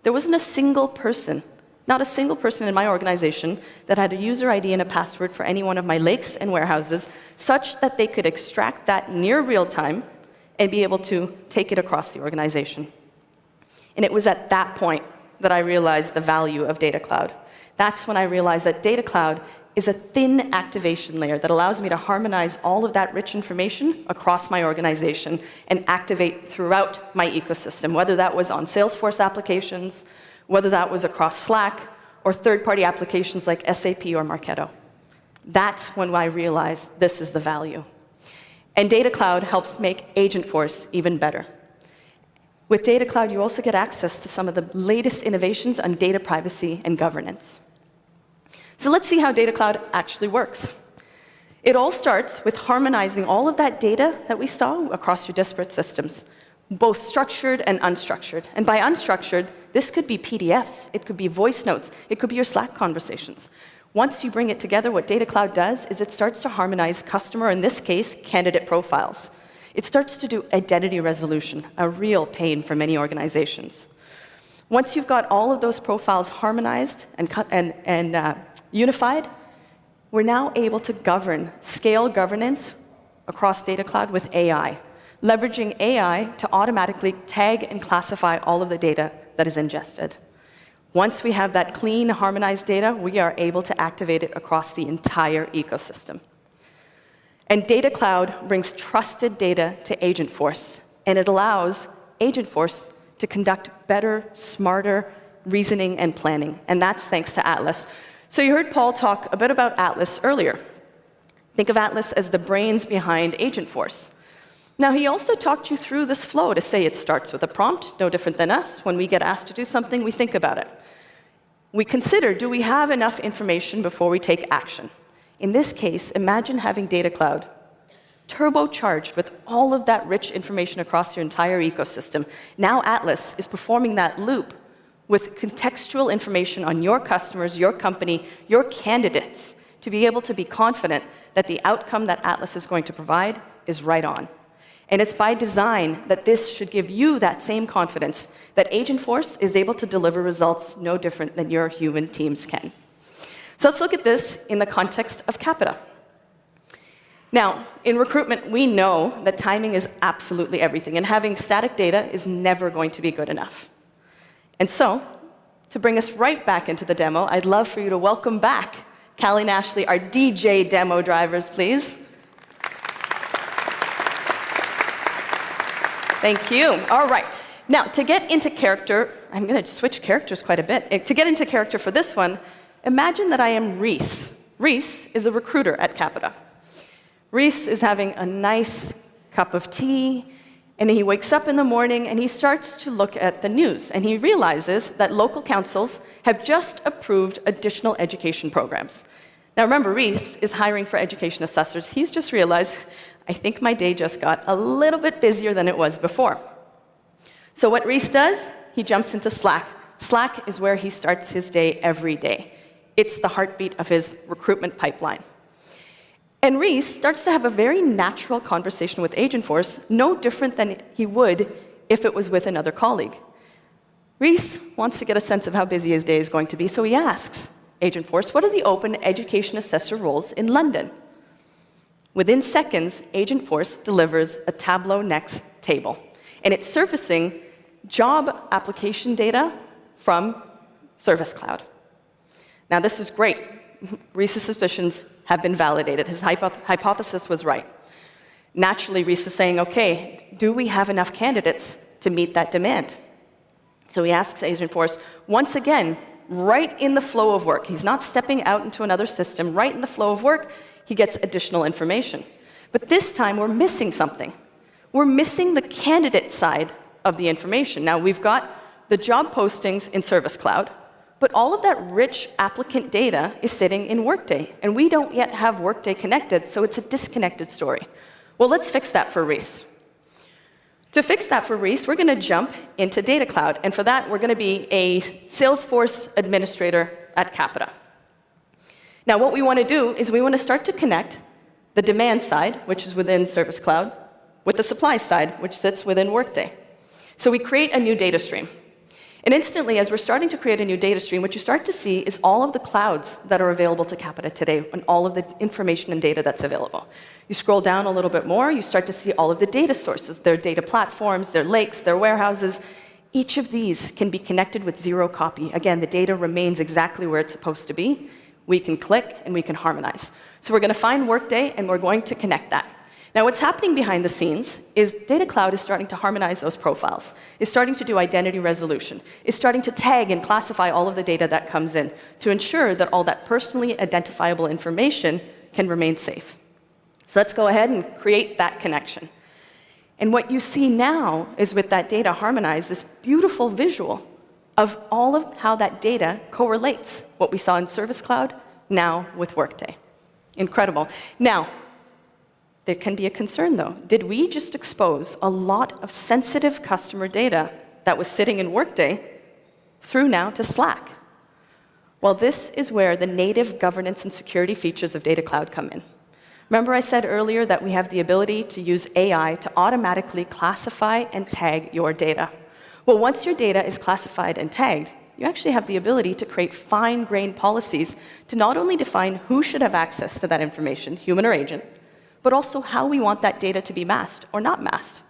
There wasn't a single person, Not a single person in my organization that had a user ID and a password for any one of my lakes and warehouses, such that they could extract that near real time and be able to take it across the organization. And it was at that point that I realized the value of Data Cloud. That's when I realized that Data Cloud is a thin activation layer that allows me to harmonize all of that rich information across my organization and activate throughout my ecosystem, whether that was on Salesforce applications, whether that was across Slack, or third-party applications like SAP or Marketo. That's when I realized this is the value. And Data Cloud helps make Agentforce even better. With Data Cloud, you also get access to some of the latest innovations on data privacy and governance. So let's see how Data Cloud actually works. It all starts with harmonizing all of that data that we saw across your disparate systems, both structured and unstructured. And by unstructured, this could be PDFs, it could be voice notes, it could be your Slack conversations. Once you bring it together, what Data Cloud does is it starts to harmonize customer, in this case, candidate profiles. It starts to do identity resolution, a real pain for many organizations. Once you've got all of those profiles harmonized and unified, we're now able to scale governance across Data Cloud with AI, leveraging AI to automatically tag and classify all of the data that is ingested. Once we have that clean, harmonized data, we are able to activate it across the entire ecosystem. And Data Cloud brings trusted data to Agentforce, and it allows Agentforce to conduct better, smarter reasoning and planning, and that's thanks to Atlas. So you heard Paul talk a bit about Atlas earlier. Think of Atlas as the brains behind Agentforce. Now, he also talked you through this flow to say it starts with a prompt, no different than us. When we get asked to do something, we think about it. We consider, do we have enough information before we take action? In this case, imagine having Data Cloud turbocharged with all of that rich information across your entire ecosystem. Now Atlas is performing that loop with contextual information on your customers, your company, your candidates, to be able to be confident that the outcome that Atlas is going to provide is right on. And it's by design that this should give you that same confidence that Agentforce is able to deliver results no different than your human teams can. So let's look at this in the context of Capita. Now, in recruitment, we know that timing is absolutely everything, and having static data is never going to be good enough. And so, to bring us right back into the demo, I'd love for you to welcome back Callie and Ashley, our DJ demo drivers, please. Thank you. All right. Now, to get into character, I'm going to switch characters quite a bit. To get into character for this one, imagine that I am Reese. Reese is a recruiter at Capita. Reese is having a nice cup of tea, and he wakes up in the morning and he starts to look at the news, and he realizes that local councils have just approved additional education programs. Now remember, Reese is hiring for education assessors. He's just realized, I think my day just got a little bit busier than it was before. So what Reese does, he jumps into Slack. Slack is where he starts his day every day. It's the heartbeat of his recruitment pipeline. And Reese starts to have a very natural conversation with Agentforce, no different than he would if it was with another colleague. Reese wants to get a sense of how busy his day is going to be, so he asks Agentforce, what are the open education assessor roles in London? Within seconds, Agentforce delivers a Tableau Next table, and it's surfacing job application data from Service Cloud. Now, this is great. Reese's suspicions have been validated. His hypothesis was right. Naturally, Reese is saying, okay, do we have enough candidates to meet that demand? So he asks Agentforce, once again, right in the flow of work. He's not stepping out into another system. Right in the flow of work, he gets additional information. But this time, we're missing something. We're missing the candidate side of the information. Now, we've got the job postings in Service Cloud, but all of that rich applicant data is sitting in Workday, and we don't yet have Workday connected, so it's a disconnected story. Well, let's fix that for Reese. To fix that for Reese, we're going to jump into Data Cloud, and for that, we're going to be a Salesforce administrator at Capita. Now, what we want to do is we want to start to connect the demand side, which is within Service Cloud, with the supply side, which sits within Workday. So we create a new data stream. And instantly, as we're starting to create a new data stream, what you start to see is all of the clouds that are available to Capita today and all of the information and data that's available. You scroll down a little bit more, you start to see all of the data sources, their data platforms, their lakes, their warehouses. Each of these can be connected with zero copy. Again, the data remains exactly where it's supposed to be. We can click and we can harmonize. So we're going to find Workday and we're going to connect that. Now, what's happening behind the scenes is Data Cloud is starting to harmonize those profiles, is starting to do identity resolution, is starting to tag and classify all of the data that comes in to ensure that all that personally identifiable information can remain safe. So let's go ahead and create that connection. And what you see now is with that data harmonized, this beautiful visual of all of how that data correlates, what we saw in Service Cloud, now with Workday. Incredible. Now, there can be a concern, though. Did we just expose a lot of sensitive customer data that was sitting in Workday through now to Slack? Well, this is where the native governance and security features of Data Cloud come in. Remember I said earlier that we have the ability to use AI to automatically classify and tag your data. Well, once your data is classified and tagged, you actually have the ability to create fine-grained policies to not only define who should have access to that information, human or agent, but also how we want that data to be masked or not masked.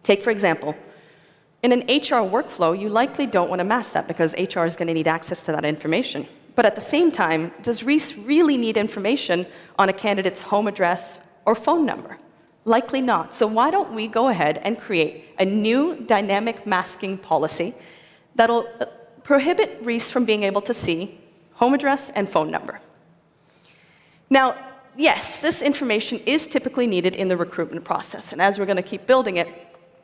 Take, for example, in an HR workflow, you likely don't want to mask that because HR is going to need access to that information. But at the same time, does Reese really need information on a candidate's home address or phone number? Likely not. So why don't we go ahead and create a new dynamic masking policy that'll prohibit Reese from being able to see home address and phone number. Now, yes, this information is typically needed in the recruitment process. And as we're going to keep building it,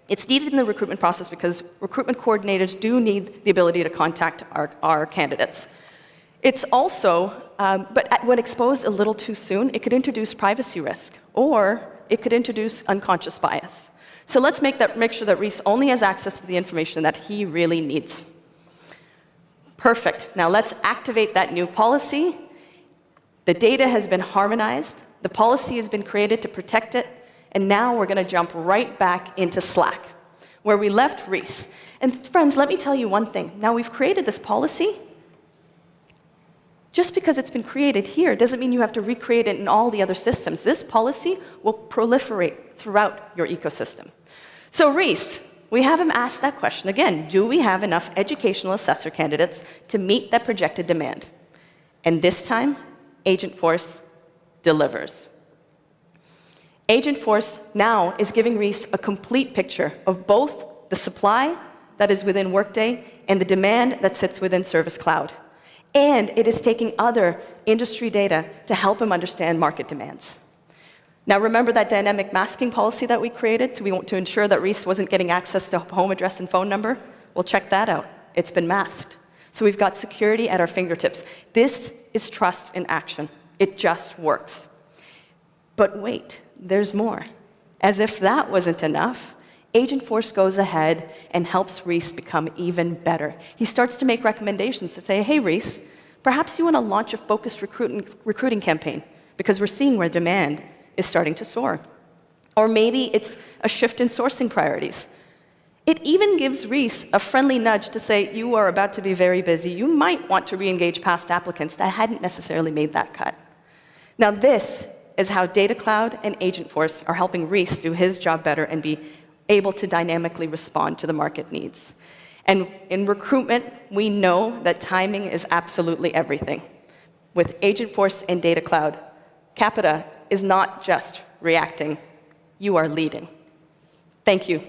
it's needed in the recruitment process because recruitment coordinators do need the ability to contact our candidates. It's also, but when exposed a little too soon, it could introduce privacy risk, or it could introduce unconscious bias. So let's make sure that Reese only has access to the information that he really needs. Perfect. Now let's activate that new policy. The data has been harmonized. The policy has been created to protect it. And now we're going to jump right back into Slack, where we left Reese. And friends, let me tell you one thing. Now we've created this policy. Just because it's been created here doesn't mean you have to recreate it in all the other systems. This policy will proliferate throughout your ecosystem. So Reese, we have him ask that question again. Do we have enough educational assessor candidates to meet that projected demand? And this time, Agentforce delivers. Agentforce now is giving Reese a complete picture of both the supply that is within Workday and the demand that sits within Service Cloud. And it is taking other industry data to help him understand market demands. Now, remember that dynamic masking policy that we created to ensure that Reese wasn't getting access to home address and phone number? Well, check that out. It's been masked. So we've got security at our fingertips. This is trust in action. It just works. But wait, there's more. As if that wasn't enough, Agentforce goes ahead and helps Reese become even better. He starts to make recommendations to say, hey, Reese, perhaps you want to launch a focused recruiting campaign because we're seeing where demand is starting to soar. Or maybe it's a shift in sourcing priorities. It even gives Reese a friendly nudge to say, you are about to be very busy. You might want to re-engage past applicants that hadn't necessarily made that cut. Now, this is how Data Cloud and Agentforce are helping Reese do his job better and be able to dynamically respond to the market needs. And in recruitment, we know that timing is absolutely everything. With Agentforce and Data Cloud, Capita is not just reacting, you are leading. Thank you.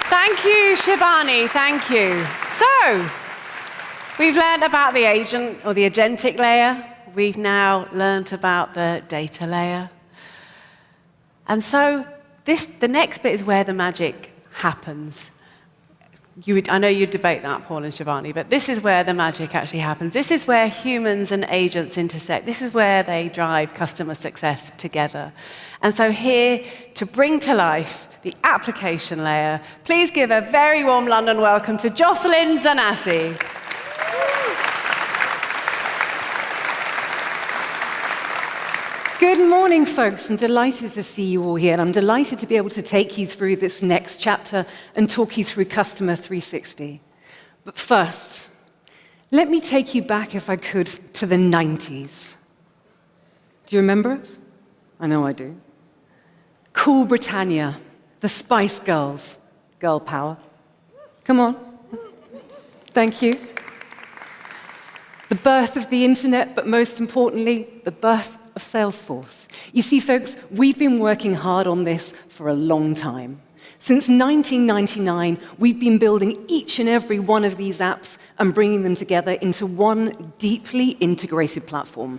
Thank you, Shibani, thank you. So, we've learned about the agent or the agentic layer. We've now learned about the data layer. And so the next bit is where the magic happens. I know you debate that, Paul and Shibani, but this is where the magic actually happens. This is where humans and agents intersect. This is where they drive customer success together. And so here, to bring to life the application layer, please give a very warm London welcome to Jocelyn Zanasi. Good morning, folks. I'm delighted to see you all here, and I'm delighted to be able to take you through this next chapter and talk you through Customer 360. But first, let me take you back, if I could, to the 90s. Do you remember it? I know I do. Cool Britannia, the Spice Girls, girl power. Come on. Thank you. The birth of the internet, but most importantly, the birth of Salesforce. You see, folks, we've been working hard on this for a long time. Since 1999, we've been building each and every one of these apps and bringing them together into one deeply integrated platform.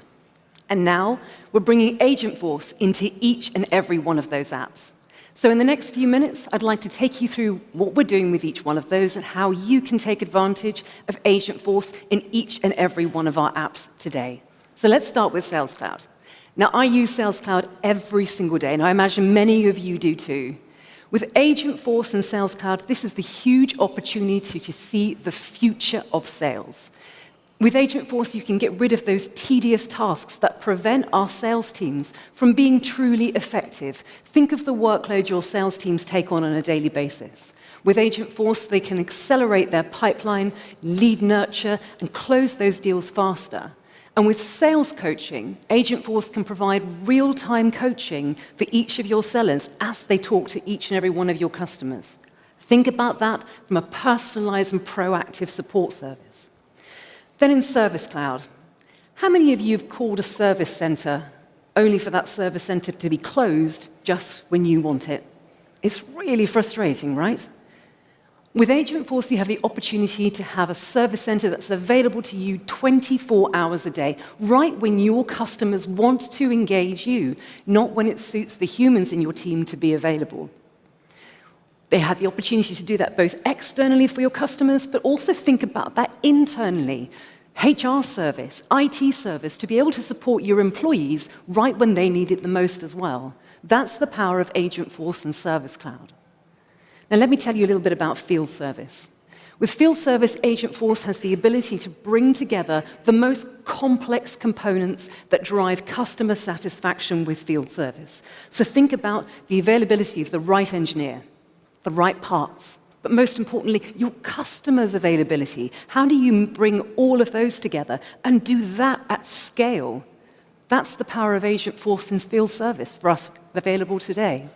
And now, we're bringing Agentforce into each and every one of those apps. So in the next few minutes, I'd like to take you through what we're doing with each one of those and how you can take advantage of Agentforce in each and every one of our apps today. So let's start with Sales Cloud. Now, I use Sales Cloud every single day, and I imagine many of you do too. With Agentforce and Sales Cloud, this is the huge opportunity to see the future of sales. With Agentforce, you can get rid of those tedious tasks that prevent our sales teams from being truly effective. Think of the workload your sales teams take on a daily basis. With Agentforce, they can accelerate their pipeline, lead nurture, and close those deals faster. And with sales coaching, Agentforce can provide real-time coaching for each of your sellers as they talk to each and every one of your customers. Think about that from a personalized and proactive support service. Then in Service Cloud, how many of you have called a service center only for that service center to be closed just when you want it? It's really frustrating, right? With Agentforce, you have the opportunity to have a service center that's available to you 24 hours a day, right when your customers want to engage you, not when it suits the humans in your team to be available. They have the opportunity to do that both externally for your customers, but also think about that internally. HR service, IT service, to be able to support your employees right when they need it the most as well. That's the power of Agentforce and Service Cloud. Now, let me tell you a little bit about field service. With field service, Agentforce has the ability to bring together the most complex components that drive customer satisfaction with field service. So think about the availability of the right engineer, the right parts, but most importantly, your customers' availability. How do you bring all of those together and do that at scale? That's the power of Agentforce in field service for us available today.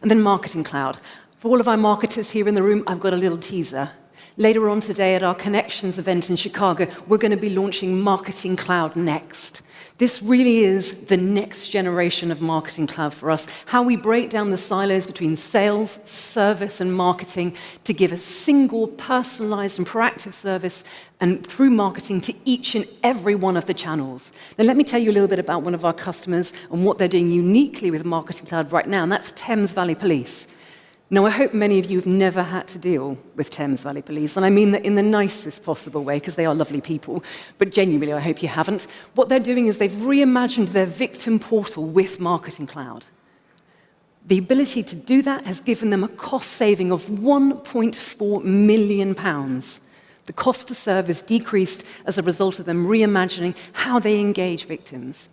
And then Marketing Cloud. For all of our marketers here in the room, I've got a little teaser. Later on today at our Connections event in Chicago, we're going to be launching Marketing Cloud next. This really is the next generation of Marketing Cloud for us, how we break down the silos between sales, service, and marketing to give a single personalized and proactive service and through marketing to each and every one of the channels. Now, let me tell you a little bit about one of our customers and what they're doing uniquely with Marketing Cloud right now, and that's Thames Valley Police. Now, I hope many of you have never had to deal with Thames Valley Police, and I mean that in the nicest possible way, because they are lovely people, but genuinely, I hope you haven't. What they're doing is they've reimagined their victim portal with Marketing Cloud. The ability to do that has given them a cost saving of £1.4 million. The cost to serve is decreased as a result of them reimagining how they engage victims.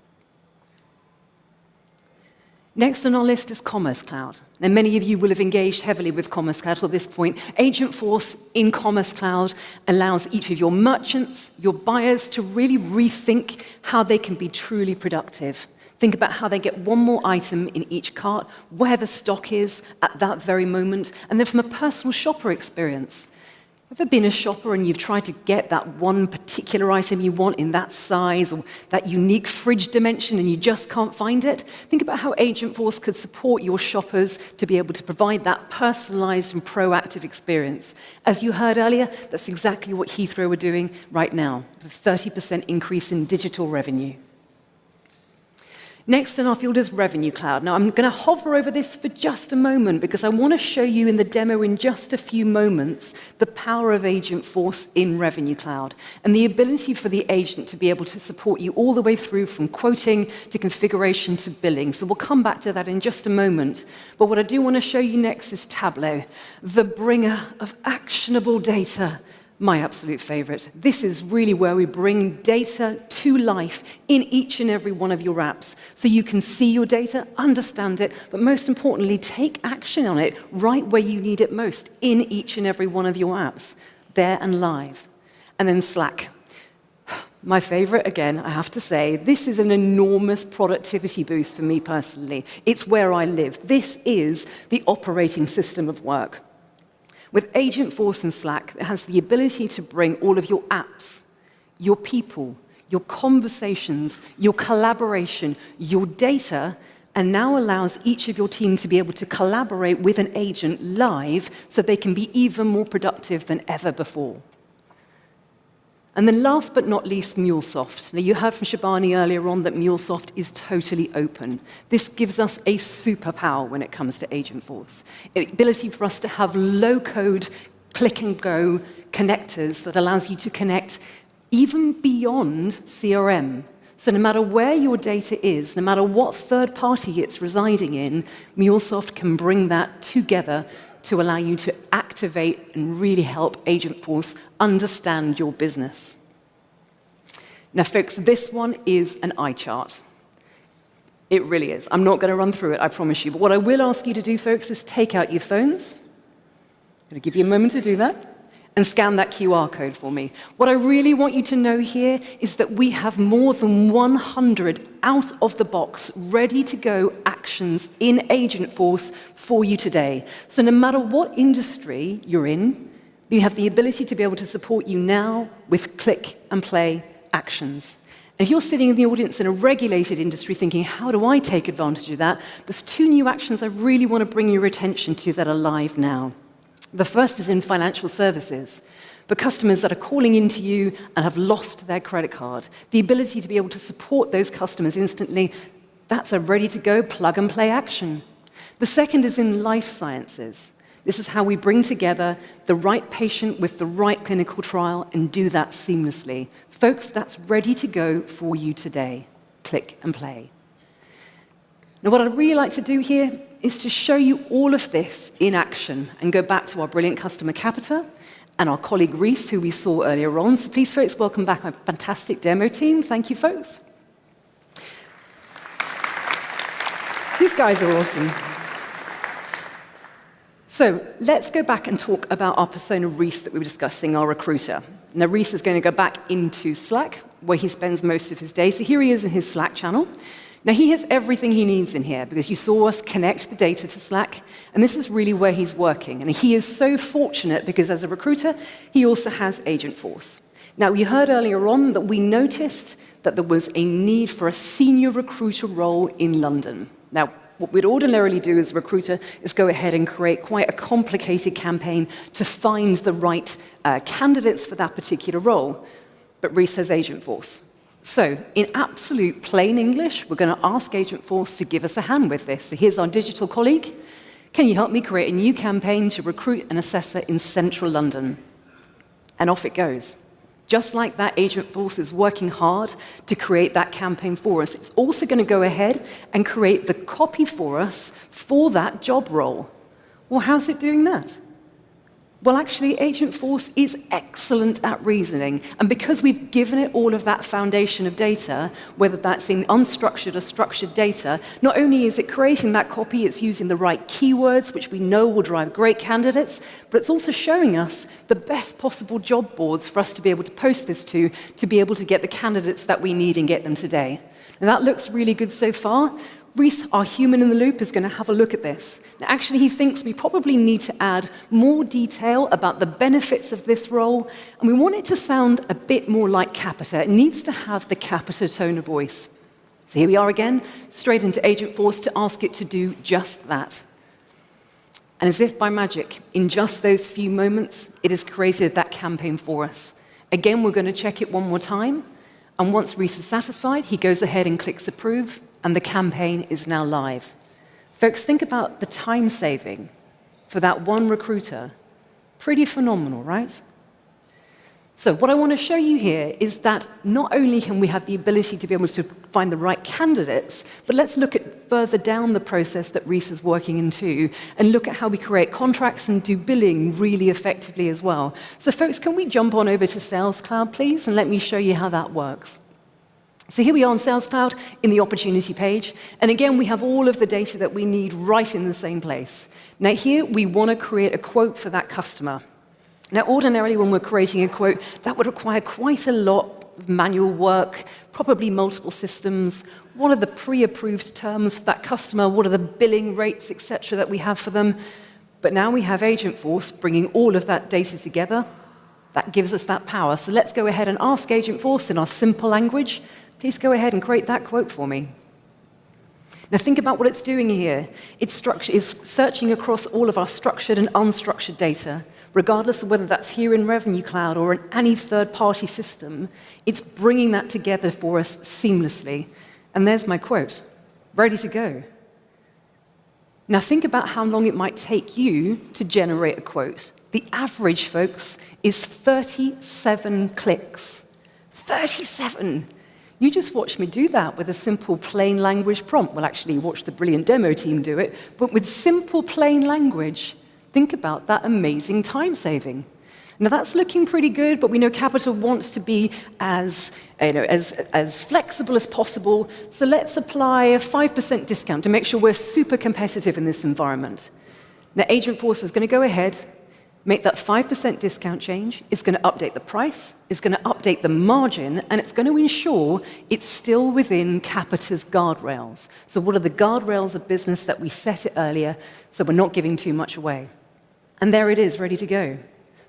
Next on our list is Commerce Cloud. Now, many of you will have engaged heavily with Commerce Cloud till this point. Agentforce in Commerce Cloud allows each of your merchants, your buyers, to really rethink how they can be truly productive. Think about how they get one more item in each cart, where the stock is at that very moment, and then from a personal shopper experience. Ever been a shopper and you've tried to get that one particular item you want in that size or that unique fridge dimension and you just can't find it? Think about how Agentforce could support your shoppers to be able to provide that personalized and proactive experience. As you heard earlier, that's exactly what Heathrow are doing right now, with a 30% increase in digital revenue. Next in our field is Revenue Cloud. Now, I'm going to hover over this for just a moment because I want to show you in the demo in just a few moments the power of Agentforce in Revenue Cloud and the ability for the agent to be able to support you all the way through from quoting to configuration to billing. So we'll come back to that in just a moment. But what I do want to show you next is Tableau, the bringer of actionable data My absolute favorite. This is really where we bring data to life in each and every one of your apps. So you can see your data, understand it, but most importantly, take action on it right where you need it most in each and every one of your apps, there and live. And then Slack. My favorite, again, I have to say, this is an enormous productivity boost for me personally. It's where I live. This is the operating system of work. With Agentforce and Slack, it has the ability to bring all of your apps, your people, your conversations, your collaboration, your data, and now allows each of your team to be able to collaborate with an agent live so they can be even more productive than ever before. And then last but not least, MuleSoft. Now, you heard from Shibani earlier on that MuleSoft is totally open. This gives us a superpower when it comes to Agentforce. The ability for us to have low-code, click-and-go connectors that allows you to connect even beyond CRM. So no matter where your data is, no matter what third party it's residing in, MuleSoft can bring that together to allow you to activate and really help Agentforce understand your business. Now, folks, this one is an eye chart. It really is. I'm not going to run through it, I promise you. But what I will ask you to do, folks, is take out your phones. I'm going to give you a moment to do that. And scan that QR code for me. What I really want you to know here is that we have more than 100 out-of-the-box, ready-to-go actions in Agentforce for you today. So no matter what industry you're in, we have the ability to be able to support you now with click-and-play actions. And if you're sitting in the audience in a regulated industry thinking, how do I take advantage of that? There's 2 new actions I really want to bring your attention to that are live now. The first is in financial services. For customers that are calling into you and have lost their credit card, the ability to be able to support those customers instantly, that's a ready-to-go plug-and-play action. The second is in life sciences. This is how we bring together the right patient with the right clinical trial and do that seamlessly. Folks, that's ready to go for you today. Click and play. Now, what I'd really like to do here is to show you all of this in action and go back to our brilliant customer Capita and our colleague Reese, who we saw earlier on. So please, folks, welcome back our fantastic demo team. Thank you, folks. These guys are awesome. So let's go back and talk about our persona Reese that we were discussing, our recruiter. Now, Reese is going to go back into Slack, where he spends most of his day. So here he is in his Slack channel. Now, he has everything he needs in here, because you saw us connect the data to Slack, and this is really where he's working. And he is so fortunate, because as a recruiter, he also has Agentforce. Now, you heard earlier on that we noticed that there was a need for a senior recruiter role in London. Now, what we'd ordinarily do as a recruiter is go ahead and create quite a complicated campaign to find the right candidates for that particular role. But Reese has Agentforce. So, in absolute plain English, we're going to ask Agentforce to give us a hand with this. So here's our digital colleague. Can you help me create a new campaign to recruit an assessor in central London? And off it goes. Just like that, Agentforce is working hard to create that campaign for us. It's also going to go ahead and create the copy for us for that job role. Well, how's it doing that? Well, actually, Agentforce is excellent at reasoning. And because we've given it all of that foundation of data, whether that's in unstructured or structured data, not only is it creating that copy, it's using the right keywords, which we know will drive great candidates, but it's also showing us the best possible job boards for us to be able to post this to be able to get the candidates that we need and get them today. And that looks really good so far. Reese, our human in the loop, is going to have a look at this. Now, actually, he thinks we probably need to add more detail about the benefits of this role, and we want it to sound a bit more like Capita. It needs to have the Capita tone of voice. So here we are again, straight into Agentforce to ask it to do just that. And as if by magic, in just those few moments, it has created that campaign for us. Again, we're going to check it one more time, and once Reese is satisfied, he goes ahead and clicks approve, and the campaign is now live. Folks, think about the time saving for that one recruiter. Pretty phenomenal, right? So what I want to show you here is that not only can we have the ability to be able to find the right candidates, but let's look at further down the process that Reese is working into and look at how we create contracts and do billing really effectively as well. So folks, can we jump on over to Sales Cloud, please, and let me show you how that works. So here we are on Sales Cloud in the opportunity page. And again, we have all of the data that we need right in the same place. Now here, we want to create a quote for that customer. Now, ordinarily, when we're creating a quote, that would require quite a lot of manual work, probably multiple systems. What are the pre-approved terms for that customer? What are the billing rates, et cetera, that we have for them? But now we have Agentforce bringing all of that data together. That gives us that power. So let's go ahead and ask Agentforce in our simple language, please go ahead and create that quote for me. Now think about what it's doing here. It's searching across all of our structured and unstructured data. Regardless of whether that's here in Revenue Cloud or in any third-party system, it's bringing that together for us seamlessly. And there's my quote, ready to go. Now think about how long it might take you to generate a quote. The average, folks, is 37 clicks. 37! You just watch me do that with a simple plain language prompt. Well, actually, you watch the brilliant demo team do it, but with simple plain language, think about that amazing time saving. Now that's looking pretty good, but we know Capita wants to be as flexible as possible. So let's apply a 5% discount to make sure we're super competitive in this environment. Now Agentforce is going to go ahead, make that 5% discount change. It's going to update the price. It's going to update the margin, and it's going to ensure it's still within Capita's guardrails. So what are the guardrails of business that we set it earlier, so we're not giving too much away? And there it is, ready to go.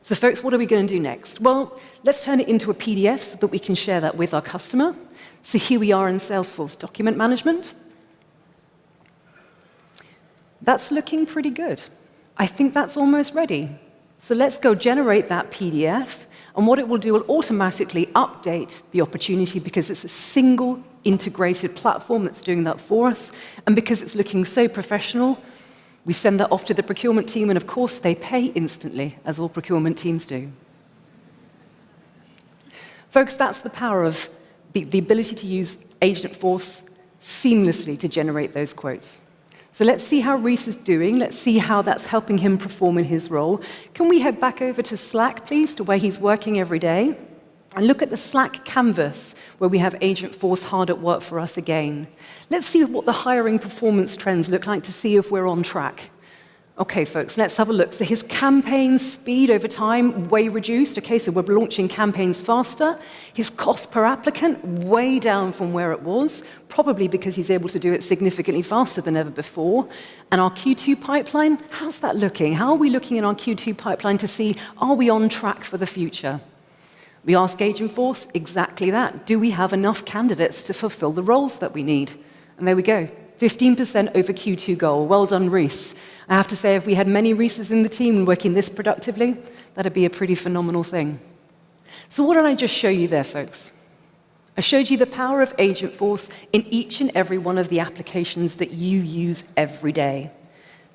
So folks, what are we going to do next? Well, let's turn it into a PDF so that we can share that with our customer. So here we are in Salesforce Document Management. That's looking pretty good. I think that's almost ready. So let's go generate that PDF. And what it will do will automatically update the opportunity because it's a single integrated platform that's doing that for us. And because it's looking so professional, we send that off to the procurement team, and of course, they pay instantly, as all procurement teams do. Folks, that's the power of the ability to use Agentforce seamlessly to generate those quotes. So let's see how Reese is doing. Let's see how that's helping him perform in his role. Can we head back over to Slack, please, to where he's working every day? And look at the Slack canvas, where we have Agentforce hard at work for us again. Let's see what the hiring performance trends look like to see if we're on track. Okay, folks, let's have a look. So his campaign speed over time, way reduced. Okay, so we're launching campaigns faster. His cost per applicant, way down from where it was, probably because he's able to do it significantly faster than ever before. And our Q2 pipeline, how's that looking? How are we looking in our Q2 pipeline to see, are we on track for the future? We ask Agentforce exactly that. Do we have enough candidates to fulfill the roles that we need? And there we go, 15% over Q2 goal. Well done, Reese. I have to say, if we had many Reeses in the team working this productively, that'd be a pretty phenomenal thing. So what did I just show you there, folks? I showed you the power of Agentforce in each and every one of the applications that you use every day.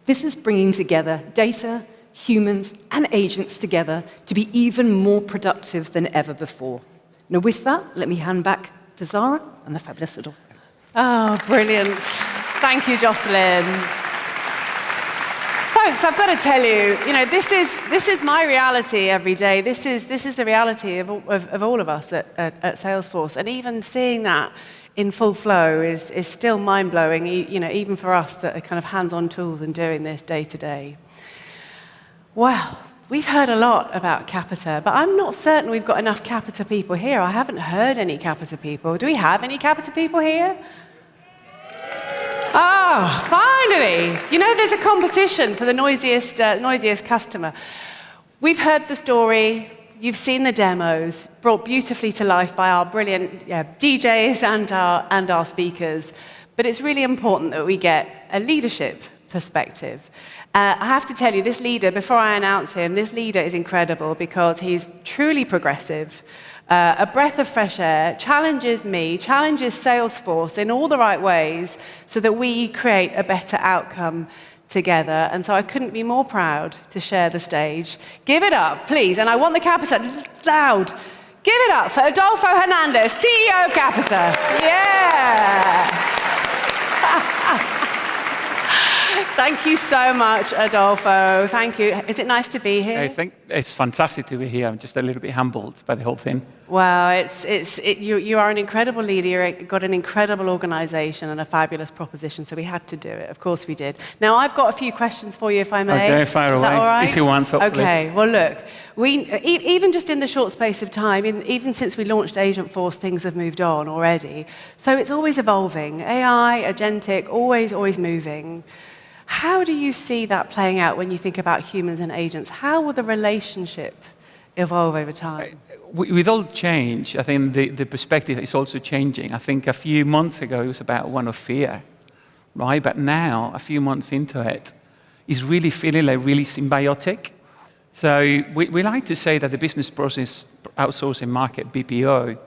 This is bringing together data, humans, and agents together to be even more productive than ever before. Now, with that, let me hand back to Zahra and the fabulous Adolfo. Oh, brilliant. Thank you, Jocelyn. Folks, I've got to tell you, this is my reality every day. This is the reality of all of us at Salesforce. And even seeing that in full flow is still mind-blowing, even for us that are kind of hands-on tools and doing this day to day. Well, we've heard a lot about Capita, but I'm not certain we've got enough Capita people here. I haven't heard any Capita people. Do we have any Capita people here? Oh, finally! There's a competition for the noisiest customer. We've heard the story. You've seen the demos, brought beautifully to life by our brilliant DJs and our speakers. But it's really important that we get a leadership perspective. I have to tell you, this leader, before I announce him, this leader is incredible because he's truly progressive, a breath of fresh air, challenges me, challenges Salesforce in all the right ways so that we create a better outcome together. And so I couldn't be more proud to share the stage. Give it up, please. And I want the Capita loud. Give it up for Adolfo Hernandez, CEO of Capita. Yeah. Thank you so much, Adolfo. Thank you. Is it nice to be here? I think it's fantastic to be here. I'm just a little bit humbled by the whole thing. Well, you are an incredible leader. You've got an incredible organization and a fabulous proposition, so we had to do it. Of course we did. Now, I've got a few questions for you, if I may. Okay, fire away. Is that all right? Easy ones, hopefully. Okay, well, look, even just in the short space of time, even since we launched Agentforce, things have moved on already. So it's always evolving. AI, agentic, always moving. How do you see that playing out when you think about humans and agents? How will the relationship evolve over time? With all change, I think the perspective is also changing. I think a few months ago it was about one of fear, right? But now, a few months into it, it's really feeling like really symbiotic. So we like to say that the business process outsourcing market, BPO,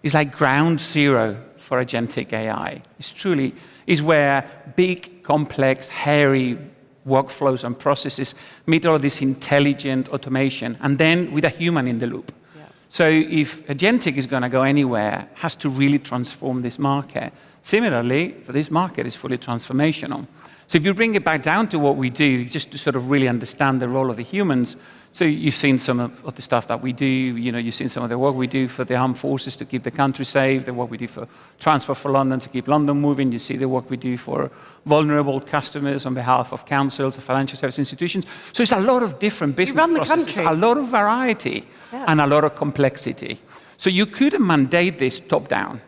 is like ground zero for agentic AI. It's truly is where big, complex, hairy workflows and processes meet all this intelligent automation, and then with a human in the loop. Yeah. So if agentic is going to go anywhere, it has to really transform this market. Similarly, for this market, it's fully transformational. So if you bring it back down to what we do, just to sort of really understand the role of the humans, so you've seen some of the stuff that we do, you've seen some of the work we do for the armed forces to keep the country safe, the work we do for Transport for London to keep London moving, you see the work we do for vulnerable customers on behalf of councils, of financial service institutions. So it's a lot of different business processes, a lot of variety, and a lot of complexity. So you couldn't mandate this top-down.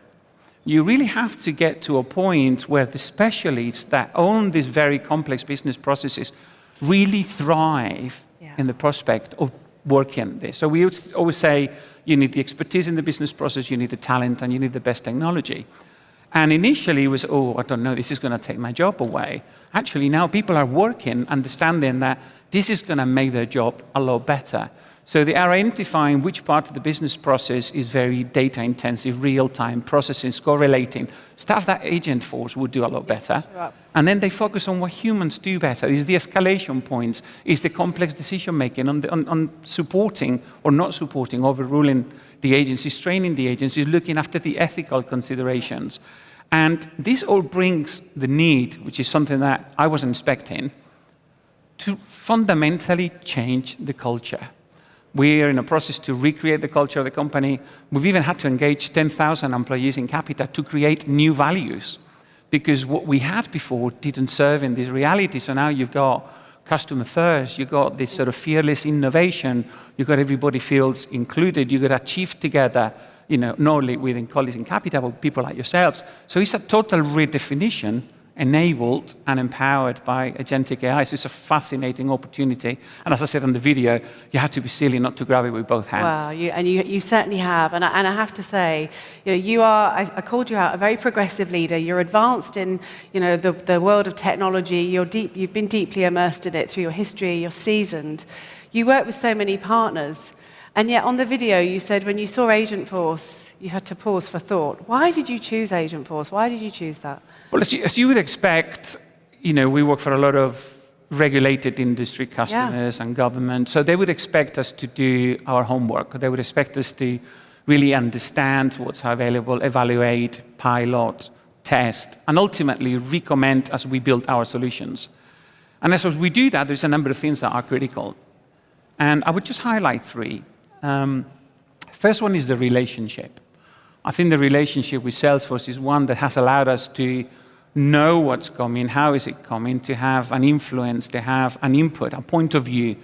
You really have to get to a point where the specialists that own these very complex business processes really thrive in the prospect of working this. So we always say you need the expertise in the business process, you need the talent, and you need the best technology. And initially it was, I don't know, this is going to take my job away. Actually, now people are working, understanding that this is going to make their job a lot better. So they are identifying which part of the business process is very data-intensive, real-time, processing, correlating, stuff that Agentforce would do a lot better. Sure. And then they focus on what humans do better. Is the escalation points, is the complex decision-making on supporting or not supporting, overruling the agencies, training the agencies, looking after the ethical considerations. And this all brings the need, which is something that I wasn't expecting, to fundamentally change the culture. We're in a process to recreate the culture of the company. We've even had to engage 10,000 employees in Capita to create new values, because what we had before didn't serve in this reality. So now you've got customer first, you've got this sort of fearless innovation, you've got everybody feels included, you've got achieved together, not only within colleagues in Capita, but people like yourselves. So it's a total redefinition enabled and empowered by agentic AI. So it's a fascinating opportunity. And as I said in the video, you have to be silly not to grab it with both hands. Wow, you certainly have. And I have to say, you are, I called you out, a very progressive leader. You're advanced in, the world of technology. You've been deeply immersed in it through your history. You're seasoned. You work with so many partners. And yet on the video, you said when you saw Agentforce, you had to pause for thought. Why did you choose Agentforce? Why did you choose that? Well, as you would expect, we work for a lot of regulated industry customers and government. So they would expect us to do our homework. They would expect us to really understand what's available, evaluate, pilot, test, and ultimately recommend as we build our solutions. And as we do that, there's a number of things that are critical. And I would just highlight three. First one is the relationship. I think the relationship with Salesforce is one that has allowed us to know what's coming, how is it coming, to have an influence, to have an input, a point of view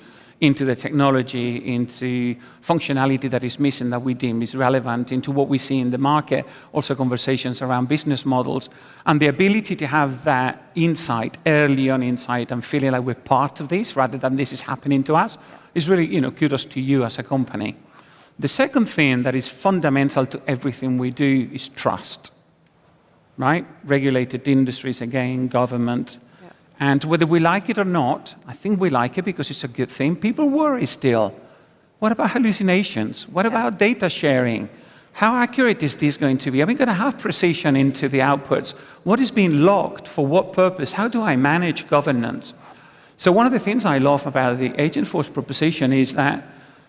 into the technology, into functionality that is missing that we deem is relevant, into what we see in the market, also conversations around business models, and the ability to have that insight, early on insight, and feeling like we're part of this rather than this is happening to us, is really, kudos to you as a company. The second thing that is fundamental to everything we do is trust, right? Regulated industries, again, government. Yeah. And whether we like it or not, I think we like it because it's a good thing. People worry still. What about hallucinations? What about data sharing? how accurate is this going to be? Are we going to have precision into the outputs? What is being logged? For what purpose? How do I manage governance? So one of the things I love about the Agentforce proposition is that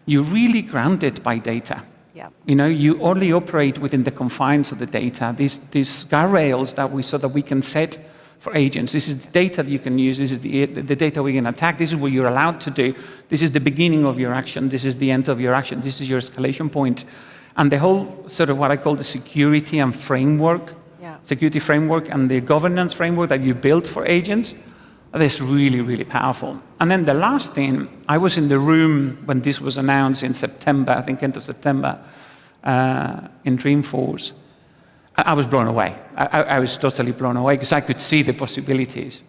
you're really grounded by data. Yeah. You know, you only operate within the confines of the data. These guardrails that we can set for agents. This is the data that you can use. This is the data we can attack. This is what you're allowed to do. This is the beginning of your action. This is the end of your action. This is your escalation point. And the whole sort of what I call the security and framework, security framework and the governance framework that you build for agents, that's really, really powerful. And then the last thing, I was in the room when this was announced in September, I think end of September, in Dreamforce. I was blown away. I was totally blown away because I could see the possibilities.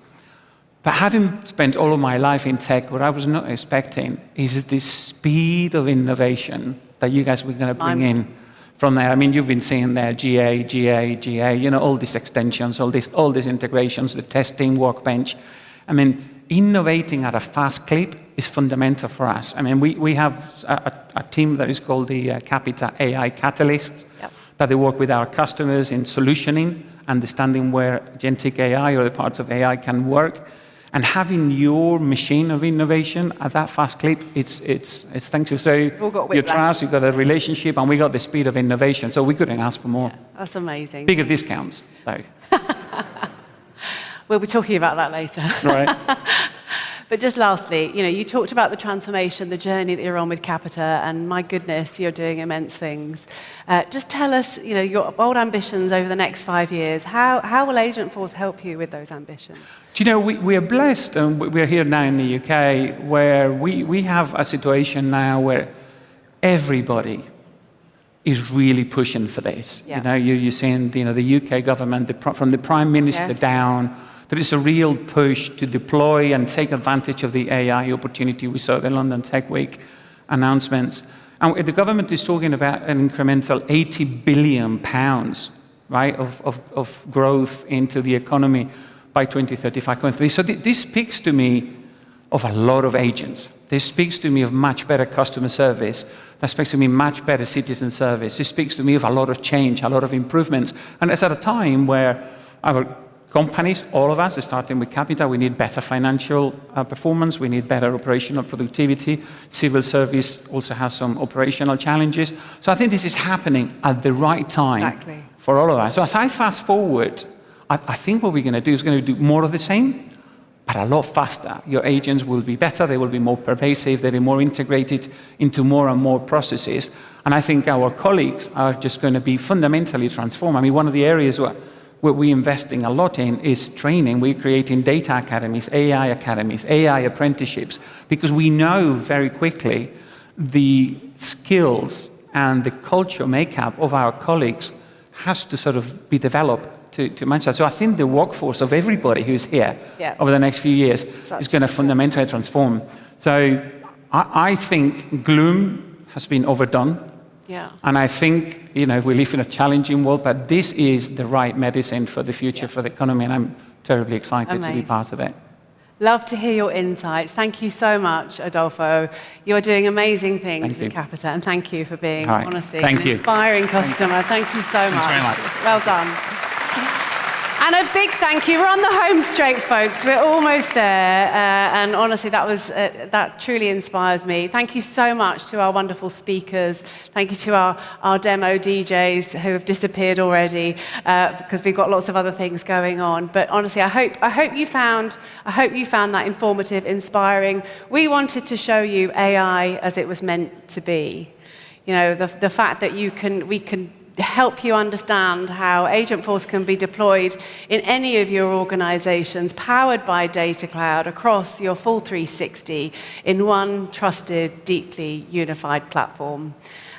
But having spent all of my life in tech, what I was not expecting is this speed of innovation that you guys were going to bring in from there. I mean, you've been seeing there GA, you know, all these extensions, all these integrations, the testing, workbench. I mean, innovating at a fast clip is fundamental for us. I mean, we have a team that is called the Capita AI Catalysts, that they work with our customers in solutioning, understanding where agentic AI or the parts of AI can work. And having your machine of innovation at that fast clip, it's thanks to your trust, you've got a relationship, and we got the speed of innovation. So we couldn't ask for more. Yeah, that's amazing. Bigger discounts, though. We'll be talking about that later. Right. But just lastly, you know, you talked about the transformation, the journey that you're on with Capita, and my goodness, you're doing immense things. Just tell us, you know, your bold ambitions over the next 5 years. How will Agentforce help you with those ambitions? Do you know, we are blessed, and we're here now in the UK, where we have a situation now where everybody is really pushing for this. Yeah. You know, you're seeing, you know, the UK government, from the Prime Minister down, there is a real push to deploy and take advantage of the AI opportunity. We saw the London Tech Week announcements. And the government is talking about an incremental £80 billion, right, of growth into the economy by 2035. So this speaks to me of a lot of agents. This speaks to me of much better customer service. That speaks to me much better citizen service. It speaks to me of a lot of change, a lot of improvements. And it's at a time where our companies, all of us, starting with Capita, we need better financial performance, we need better operational productivity. Civil service also has some operational challenges. So I think this is happening at the right time for all of us. So as I fast forward, I think what we're going to do is going to do more of the same, but a lot faster. Your agents will be better, they will be more pervasive, they'll be more integrated into more and more processes. And I think our colleagues are just going to be fundamentally transformed. I mean, one of the areas where we're investing a lot in is training. We're creating data academies, AI apprenticeships, because we know very quickly the skills and the culture makeup of our colleagues has to sort of be developed to match that. So I think the workforce of everybody who's here over the next few years is going to fundamentally transform. So I think gloom has been overdone. Yeah. And I think, you know, we live in a challenging world, but this is the right medicine for the future, for the economy, and I'm terribly excited to be part of it. Love to hear your insights. Thank you so much, Adolfo. You're doing amazing things with Capita, and thank you for being, honestly, an inspiring customer. Thank you so much. Thanks very much. Well done. And a big thank you. We're on the home straight, folks. We're almost there. And honestly, that truly inspires me. Thank you so much to our wonderful speakers. Thank you to our demo DJs who have disappeared already because we've got lots of other things going on. But honestly, I hope you found that informative, inspiring. We wanted to show you AI as it was meant to be. You know, the fact that we can help you understand how Agentforce can be deployed in any of your organizations, powered by Data Cloud across your full 360 in one trusted, deeply unified platform.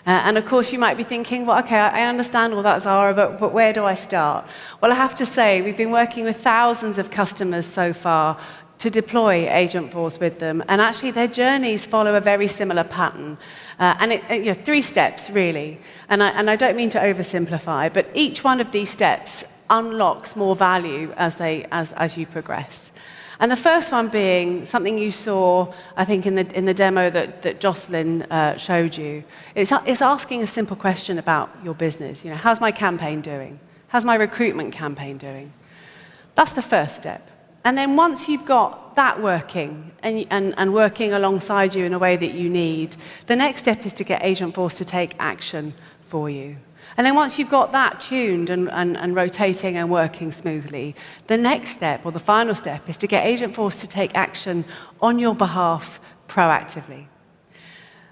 And of course, you might be thinking, well, okay, I understand all that, Zahra, but where do I start? Well, I have to say, we've been working with thousands of customers so far to deploy Agentforce with them, and actually their journeys follow a very similar pattern. And 3 steps, really. And I don't mean to oversimplify, but each one of these steps unlocks more value as you progress. And the first one being something you saw, I think, in the demo that Jocelyn showed you. It's asking a simple question about your business. You know, how's my campaign doing? How's my recruitment campaign doing? That's the first step. And then once you've got that working and working alongside you in a way that you need, the next step is to get Agentforce to take action for you. And then once you've got that tuned and rotating and working smoothly, the next step, or the final step, is to get Agentforce to take action on your behalf proactively.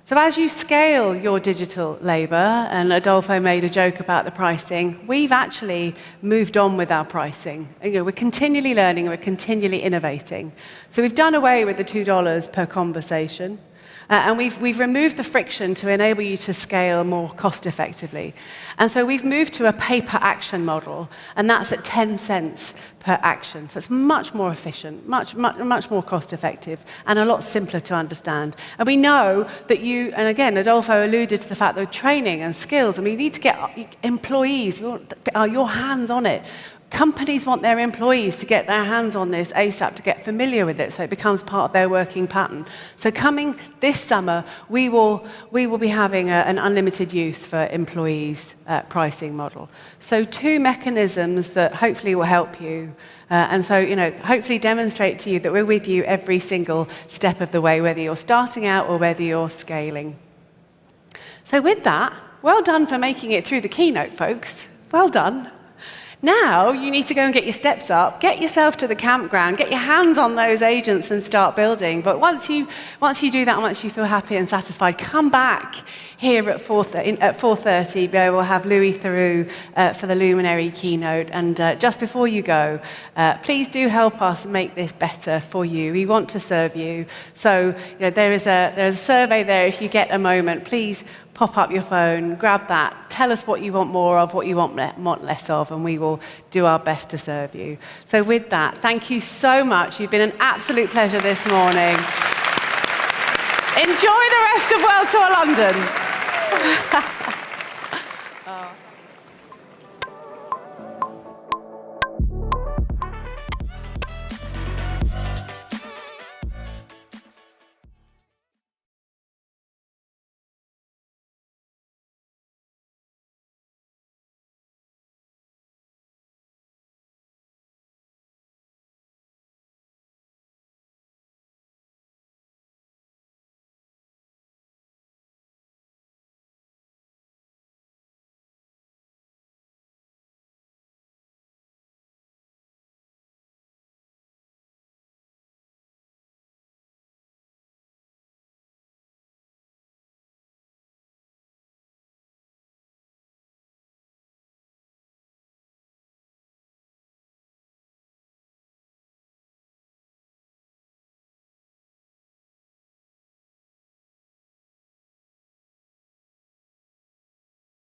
So as you scale your digital labor, and Adolfo made a joke about the pricing, we've actually moved on with our pricing. You know, we're continually learning, we're continually innovating. So we've done away with the $2 per conversation. And we've removed the friction to enable you to scale more cost effectively. And so we've moved to a pay-per-action model, and that's at 10 cents per action. So it's much more efficient, much more cost effective, and a lot simpler to understand. And we know that and again, Adolfo alluded to the fact that training and skills, and we need to get employees, your hands on it. Companies want their employees to get their hands on this ASAP, to get familiar with it, so it becomes part of their working pattern. So coming this summer, we will be having an unlimited use for employees pricing model. So 2 mechanisms that hopefully will help you, and so hopefully demonstrate to you that we're with you every single step of the way, whether you're starting out or whether you're scaling. So with that, well done for making it through the keynote, folks. Well done. Now you need to go and get your steps up, get yourself to the campground, get your hands on those agents and start building. But once you do that, and once you feel happy and satisfied, come back here at 4:30, where we'll have Louis Theroux for the Luminary keynote. And just before you go, please do help us make this better for you. We want to serve you. So there is a survey there. If you get a moment, please pop up your phone, grab that, tell us what you want more of, what you want less of, and we will do our best to serve you. So with that, thank you so much. You've been an absolute pleasure this morning. Enjoy the rest of World Tour London.